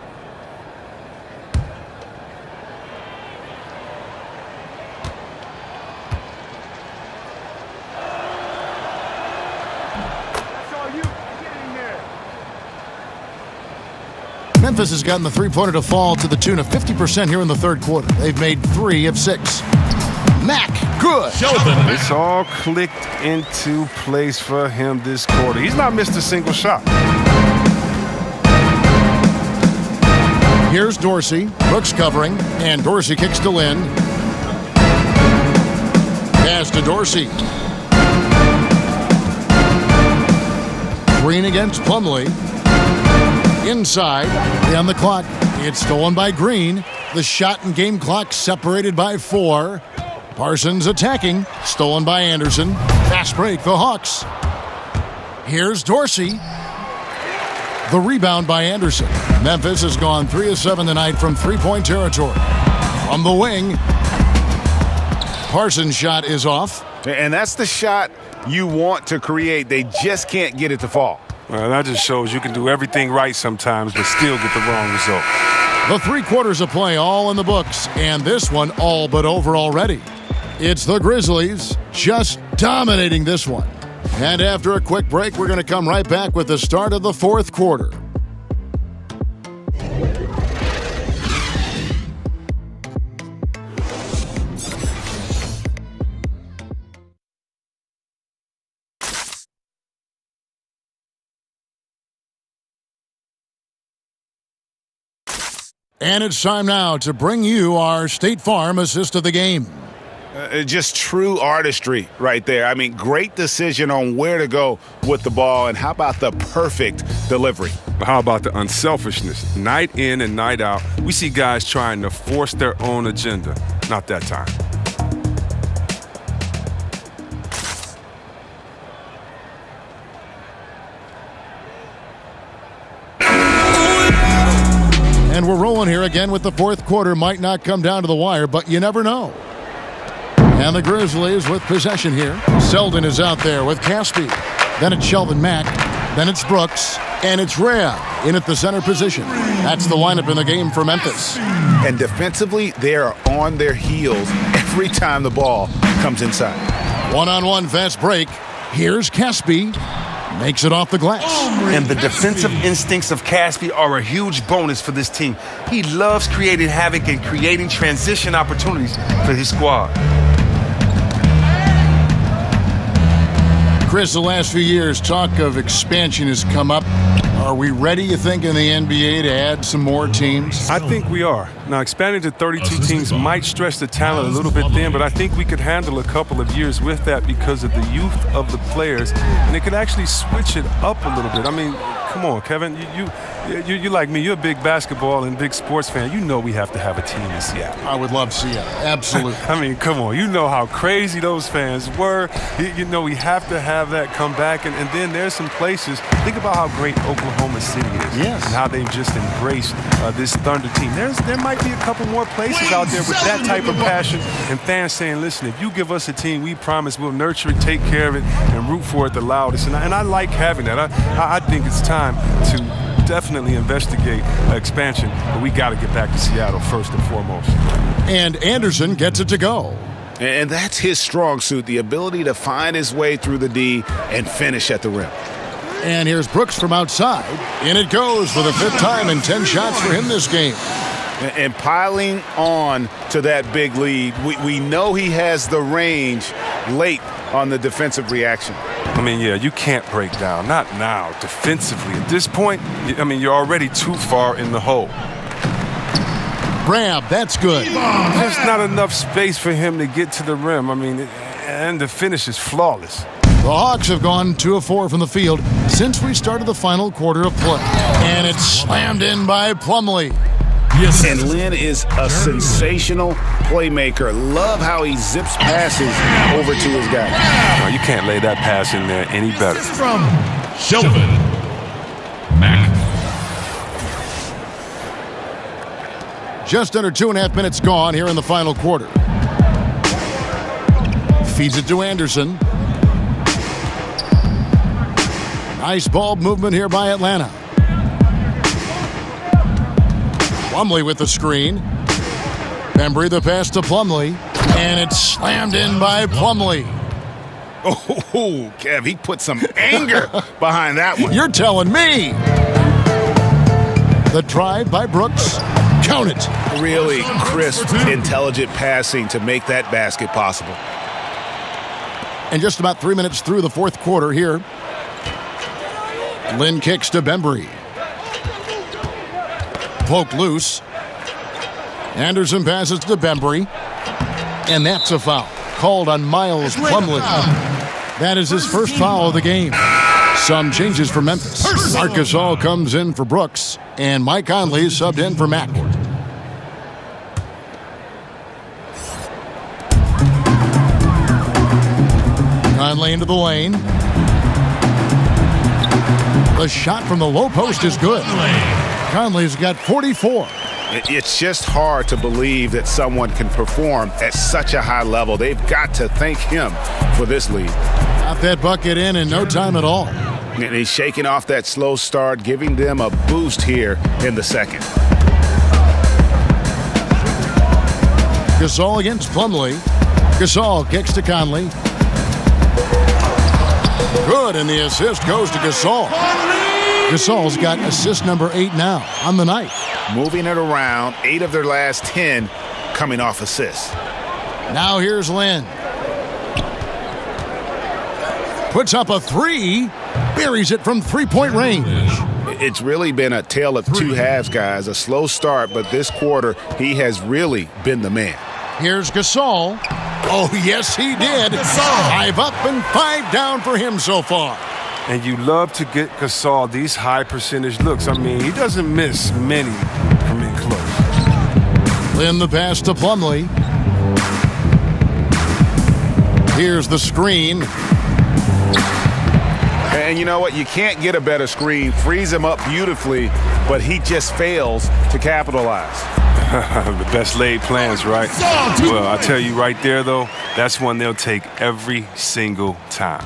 Memphis has gotten the three-pointer to fall to the tune of 50% here in the third quarter. They've made 3 of 6. Mack, good. It's all clicked into place for him this quarter. He's not missed a single shot. Here's Dorsey. Brooks covering, and Dorsey kicks to Lynn. Pass to Dorsey. Green against Plumlee. Inside, on the clock. It's stolen by Green. The shot and game clock separated by 4. Parsons attacking. Stolen by Anderson. Fast break, the Hawks. Here's Dorsey. The rebound by Anderson. Memphis has gone 3 of 7 tonight from three-point territory. From the wing, Parsons' shot is off. And that's the shot you want to create. They just can't get it to fall. Well, that just shows you can do everything right sometimes, but still get the wrong result. The 3 quarters of play all in the books, and this one all but over already. It's the Grizzlies just dominating this one. And after a quick break, we're going to come right back with the start of the fourth quarter. And it's time now to bring you our State Farm assist of the game. Just true artistry right there. I mean, great decision on where to go with the ball, and how about the perfect delivery? How about the unselfishness? Night in and night out, we see guys trying to force their own agenda. Not that time. And we're rolling here again with the fourth quarter. Might not come down to the wire, but you never know. And the Grizzlies with possession here. Selden is out there with Caspi. Then it's Shelvin Mack. Then it's Brooks. And it's Rhea in at the center position. That's the lineup in the game for Memphis. And defensively, they are on their heels every time the ball comes inside. One-on-one fast break. Here's Caspi. Makes it off the glass. And the defensive instincts of Caspi are a huge bonus for this team. He loves creating havoc and creating transition opportunities for his squad. Chris, the last few years, talk of expansion has come up. Are we ready, you think, in the NBA to add some more teams? I think we are. Now, expanding to 32 teams might stretch the talent a little bit thin, but I think we could handle a couple of years with that because of the youth of the players, and it could actually switch it up a little bit. I mean, come on, Kevin. You like me. You're a big basketball and big sports fan. You know we have to have a team in Seattle. I would love Seattle. Absolutely. I mean, come on. You know how crazy those fans were. You know we have to have that come back. And then there's some places. Think about how great Oklahoma City is. Yes. And how they've just embraced this Thunder team. There might be a couple more places out there with that type of passion and fans saying, listen, if you give us a team, we promise we'll nurture it, take care of it, and root for it the loudest. And I like having that. I think it's time to definitely investigate expansion, but we got to get back to Seattle first and foremost. And Anderson gets it to go. And that's his strong suit, the ability to find his way through the D and finish at the rim. And here's Brooks from outside. In it goes for the 5th time and 10 shots for him this game. And piling on to that big lead, we know he has the range late on the defensive reaction. I mean, yeah, you can't break down. Not now. Defensively, at this point, I mean, you're already too far in the hole. Grab, that's good. There's not enough space for him to get to the rim. I mean, and the finish is flawless. The Hawks have gone 2 of 4 from the field since we started the final quarter of play. And it's slammed in by Plumlee. Yes. And Lynn is a sensational playmaker. Love how he zips passes over to his guy. No, you can't lay that pass in there any better. From Shelvin Mack. Just under 2.5 minutes gone here in the final quarter. Feeds it to Anderson. Nice ball movement here by Atlanta. Plumlee with the screen. Bembry the pass to Plumlee. And it's slammed in by Plumlee. Oh, Kev, he put some anger behind that one. You're telling me. The drive by Brooks. Count it. Really crisp, intelligent passing to make that basket possible. And just about 3 minutes through the fourth quarter here. Lynn kicks to Bembry. Poked loose. Anderson passes to Bembry. And that's a foul. Called on Miles Plumlee. That is his first foul of the game. Some changes for Memphis. Marc Gasol comes in for Brooks. And Mike Conley subbed in for Mack. Conley into the lane. The shot from the low post is good. Conley's got 44. It's just hard to believe that someone can perform at such a high level. They've got to thank him for this lead. Got that bucket in no time at all. And he's shaking off that slow start, giving them a boost here in the second. Gasol against Plumlee. Gasol kicks to Conley. Good, and the assist goes to Gasol. Gasol's got assist number 8 now on the night. Moving it around, 8 of their last 10 coming off assists. Now here's Lynn. Puts up a 3, buries it from three-point range. It's really been a tale of two halves, guys. A slow start, but this quarter, he has really been the man. Here's Gasol. Oh, yes, he did. 5 up and 5 down for him so far. And you love to get Gasol these high percentage looks. I mean, he doesn't miss many from in close. Lynn the pass to Plumlee. Here's the screen. And you know what? You can't get a better screen. Frees him up beautifully, but he just fails to capitalize. The best laid plans, right? Well, I tell you right there, though, that's one they'll take every single time.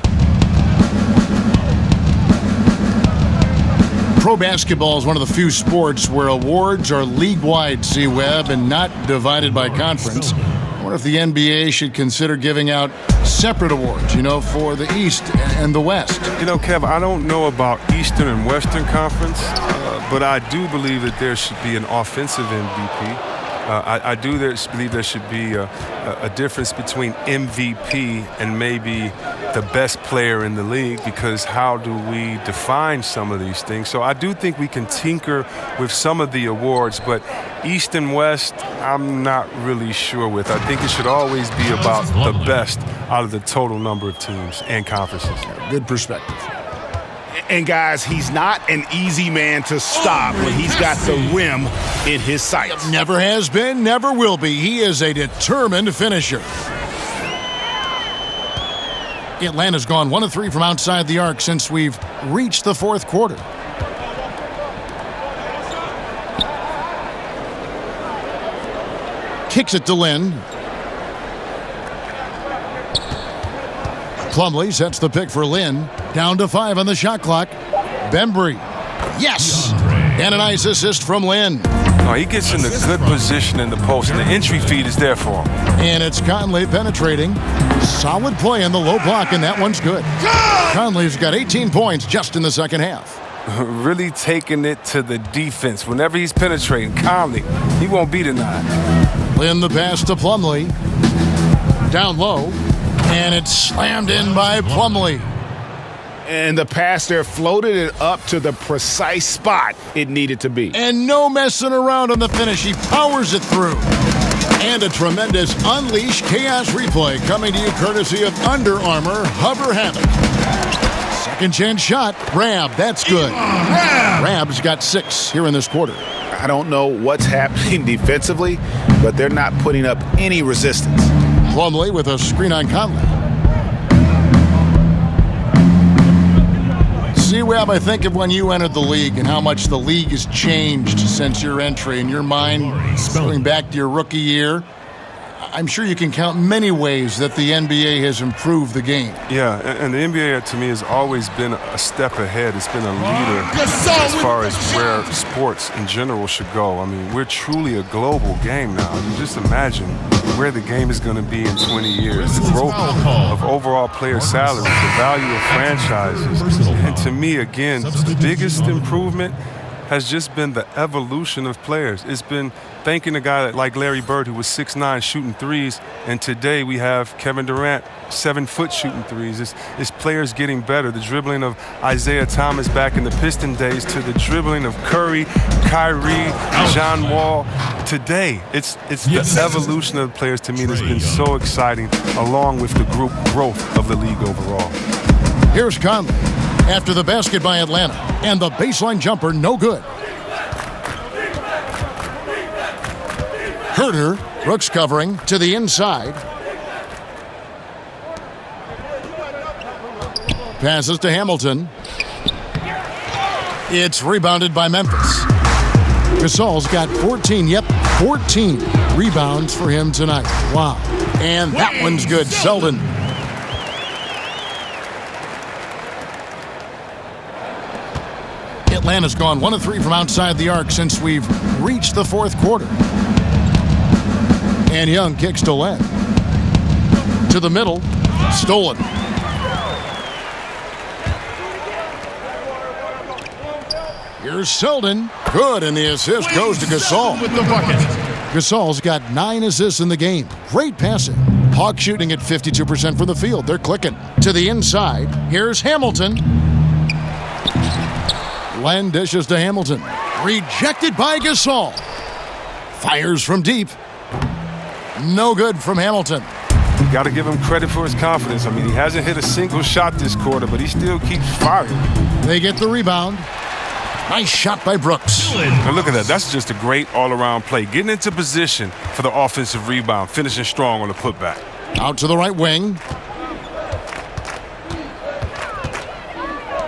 Pro basketball is one of the few sports where awards are league-wide, C-Web, and not divided by conference. I wonder if the NBA should consider giving out separate awards, for the East and the West. Kev, I don't know about Eastern and Western Conference, but I do believe that there should be an offensive MVP. I do believe there should be a difference between MVP and maybe the best player in the league, because how do we define some of these things? So I do think we can tinker with some of the awards, but East and West, I'm not really sure with. I think it should always be about the best out of the total number of teams and conferences. Good perspective. And guys, he's not an easy man to stop when he's got the rim in his sights. Never has been, never will be. He is a determined finisher. Atlanta's gone 1 of 3 from outside the arc since we've reached the fourth quarter. Kicks it to Lynn. Plumlee sets the pick for Lynn. Down to 5 on the shot clock. Bembry. Yes! And a nice assist from Lynn. Oh, he gets in a good position in the post, and the entry feed is there for him. And it's Conley penetrating. Solid play in the low block, and that one's good. Conley's got 18 points just in the second half. Really taking it to the defense. Whenever he's penetrating, Conley, he won't be denied. Lynn the pass to Plumlee. Down low. And it's slammed in by Plumlee. And the pass there floated it up to the precise spot it needed to be. And no messing around on the finish. He powers it through. And a tremendous Unleash Chaos replay coming to you courtesy of Under Armour Hover Havoc. Second chance shot. Rab, that's good. Rab's got 6 here in this quarter. I don't know what's happening defensively, but they're not putting up any resistance. Plumlee with a screen on Conley. C-Web, I think of when you entered the league and how much the league has changed since your entry. In your mind, going back to your rookie year, I'm sure you can count many ways that the NBA has improved the game. Yeah, and the NBA to me has always been a step ahead. It's been a leader as far as where sports in general should go. I mean, we're truly a global game now. I mean, just imagine where the game is going to be in 20 years. The growth of overall player salaries, the value of franchises. And to me, again, the biggest improvement has just been the evolution of players. It's been thanking a guy like Larry Bird, who was 6'9", shooting threes, and today we have Kevin Durant, 7-foot shooting threes. It's players getting better. The dribbling of Isaiah Thomas back in the Piston days to the dribbling of Curry, Kyrie, John Wall. Today, it's the evolution of the players to me that's been so exciting, along with the group growth of the league overall. Here's Conley after the basket by Atlanta, and the baseline jumper no good. Herter, Brooks covering to the inside. Passes to Hamilton. It's rebounded by Memphis. Gasol's got 14 rebounds for him tonight. Wow. And that one's good. Selden. Atlanta's gone 1 of 3 from outside the arc since we've reached the fourth quarter. And Young kicks to Len. To the middle. Stolen. Here's Selden. Good, and the assist goes to Gasol. With the bucket. Gasol's got 9 assists in the game. Great passing. Hawks shooting at 52% from the field. They're clicking. To the inside. Here's Hamilton. Len dishes to Hamilton. Rejected by Gasol. Fires from deep. No good from Hamilton. You got to give him credit for his confidence. I mean, he hasn't hit a single shot this quarter, but he still keeps firing. They get the rebound. Nice shot by Brooks. Now look at that. That's just a great all-around play. Getting into position for the offensive rebound, finishing strong on the putback. Out to the right wing.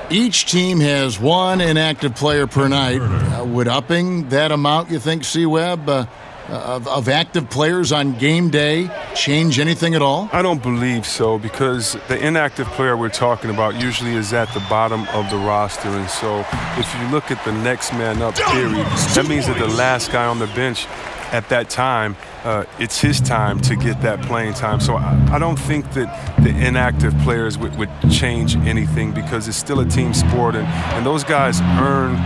Each team has 1 inactive player per night. Would upping that amount, you think, C-Web, of active players on game day change anything at all? I don't believe so, because the inactive player we're talking about usually is at the bottom of the roster. And so if you look at the next man up theory, that means that the last guy on the bench at that time, it's his time to get that playing time. So I don't think that the inactive players would change anything, because it's still a team sport, and those guys earn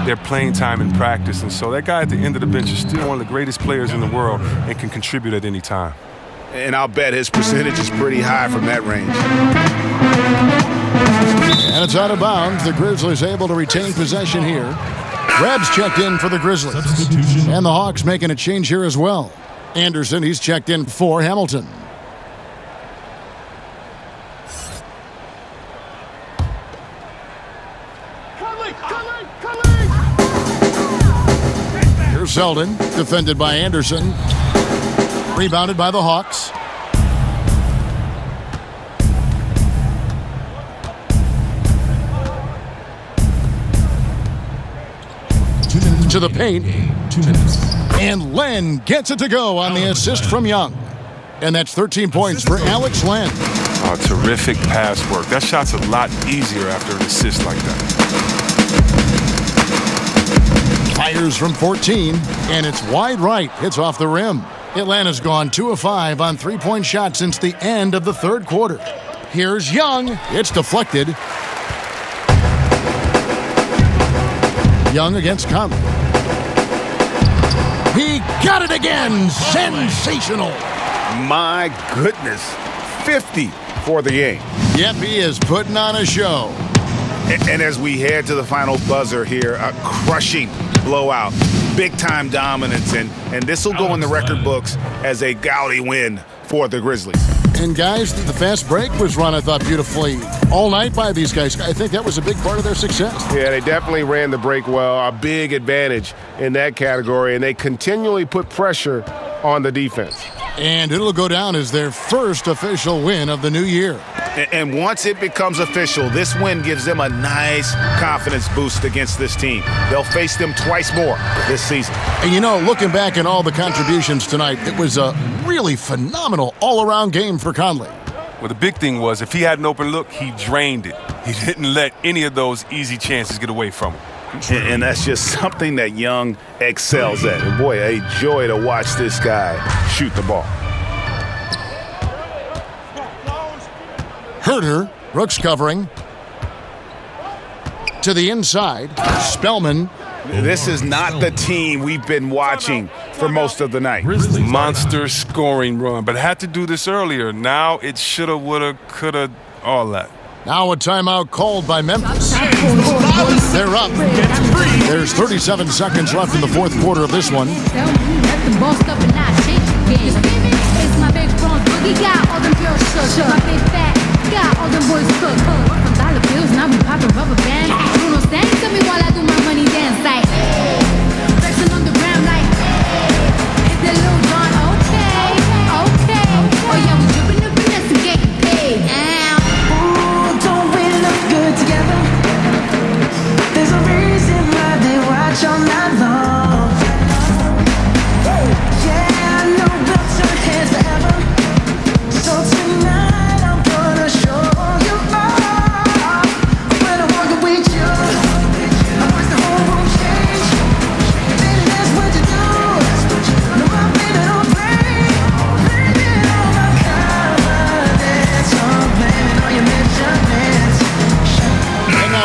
their playing time in practice. And so that guy at the end of the bench is still one of the greatest players in the world and can contribute at any time. And I'll bet his percentage is pretty high from that range. And it's out of bounds. The Grizzlies able to retain possession here. Rebs checked in for the Grizzlies. And the Hawks making a change here as well. Anderson, he's checked in for Hamilton. Here's Selden, defended by Anderson. Rebounded by the Hawks. To the paint. 2 minutes. And Len gets it to go on the assist from Young. And that's 13 points for Alex Len. Oh, terrific pass work. That shot's a lot easier after an assist like that. Fires from 14, and it's wide right. It's off the rim. Atlanta's gone 2 of 5 on 3-point shots since the end of the third quarter. Here's Young. It's deflected. Young against Conley. He got it again. Sensational. My goodness. 50 for the game. Yep, he is putting on a show. And as we head to the final buzzer here, a crushing blowout, big-time dominance, and this will go in the record books as a gaudy win for the Grizzlies. And guys, the fast break was run, I thought, beautifully all night by these guys. I think that was a big part of their success. Yeah, they definitely ran the break well, a big advantage in that category, and they continually put pressure on the defense. And it'll go down as their first official win of the new year. And once it becomes official, this win gives them a nice confidence boost against this team. They'll face them twice more this season. And you know, looking back at all the contributions tonight, it was a really phenomenal all-around game for Conley. Well, the big thing was, if he had an open look, he drained it. He didn't let any of those easy chances get away from him. And that's just something that Young excels at. And boy, a joy to watch this guy shoot the ball. Herter, Brooks covering. To the inside, Spellman This is not the team we've been watching for most of the night. Monster scoring run, but had to do this earlier. Now it shoulda, woulda, coulda, all that. Now a timeout called by Memphis. They're up. There's 37 seconds left in the fourth quarter of this one.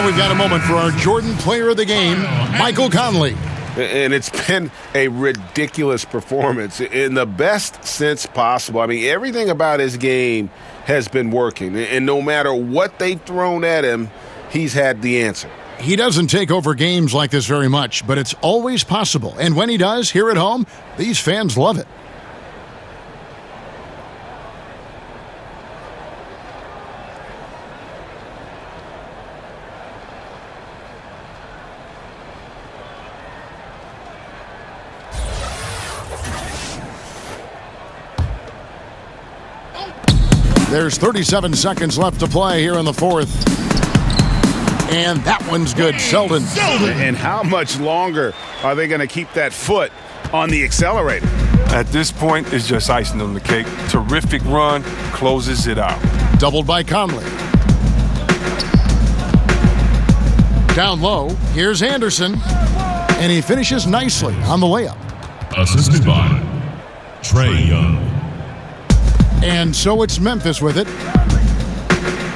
We've got a moment for our Jordan Player of the Game, Michael Conley. And it's been a ridiculous performance in the best sense possible. I mean, everything about his game has been working. And no matter what they've thrown at him, he's had the answer. He doesn't take over games like this very much, but it's always possible. And when he does, here at home, these fans love it. There's 37 seconds left to play here in the fourth. And that one's good. Selden. And how much longer are they going to keep that foot on the accelerator? At this point, it's just icing on the cake. Terrific run, closes it out. Doubled by Conley. Down low, here's Anderson. And he finishes nicely on the layup. Assisted by Trae Young. And so it's Memphis with it.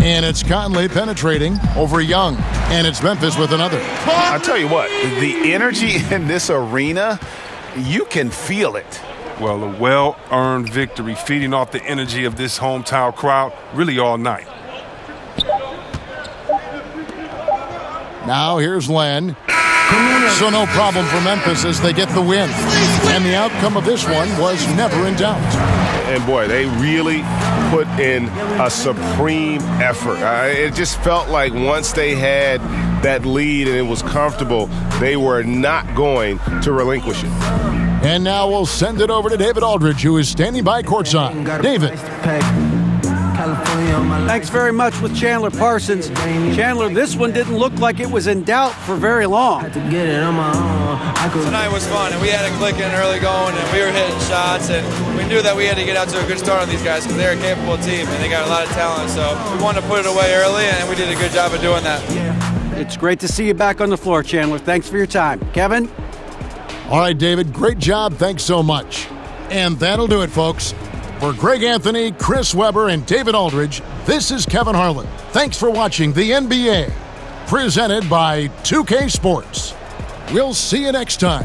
And it's Conley penetrating over Young. And it's Memphis with another. I'll tell you what, the energy in this arena, you can feel it. Well, a well-earned victory, feeding off the energy of this hometown crowd really all night. Now here's Len. So no problem for Memphis as they get the win. And the outcome of this one was never in doubt. And boy, they really put in a supreme effort. It just felt like once they had that lead and it was comfortable, they were not going to relinquish it. And now we'll send it over to David Aldridge, who is standing by courtside. David. Thanks very much with Chandler Parsons. Chandler, this one didn't look like it was in doubt for very long. Tonight was fun, and we had it clicking early going, and we were hitting shots, and we knew that we had to get out to a good start on these guys because they're a capable team, and they got a lot of talent, so we wanted to put it away early, and we did a good job of doing that. It's great to see you back on the floor, Chandler. Thanks for your time. Kevin? All right, David, great job. Thanks so much. And that'll do it, folks. For Greg Anthony, Chris Webber, and David Aldridge, this is Kevin Harlan. Thanks for watching the NBA, presented by 2K Sports. We'll see you next time.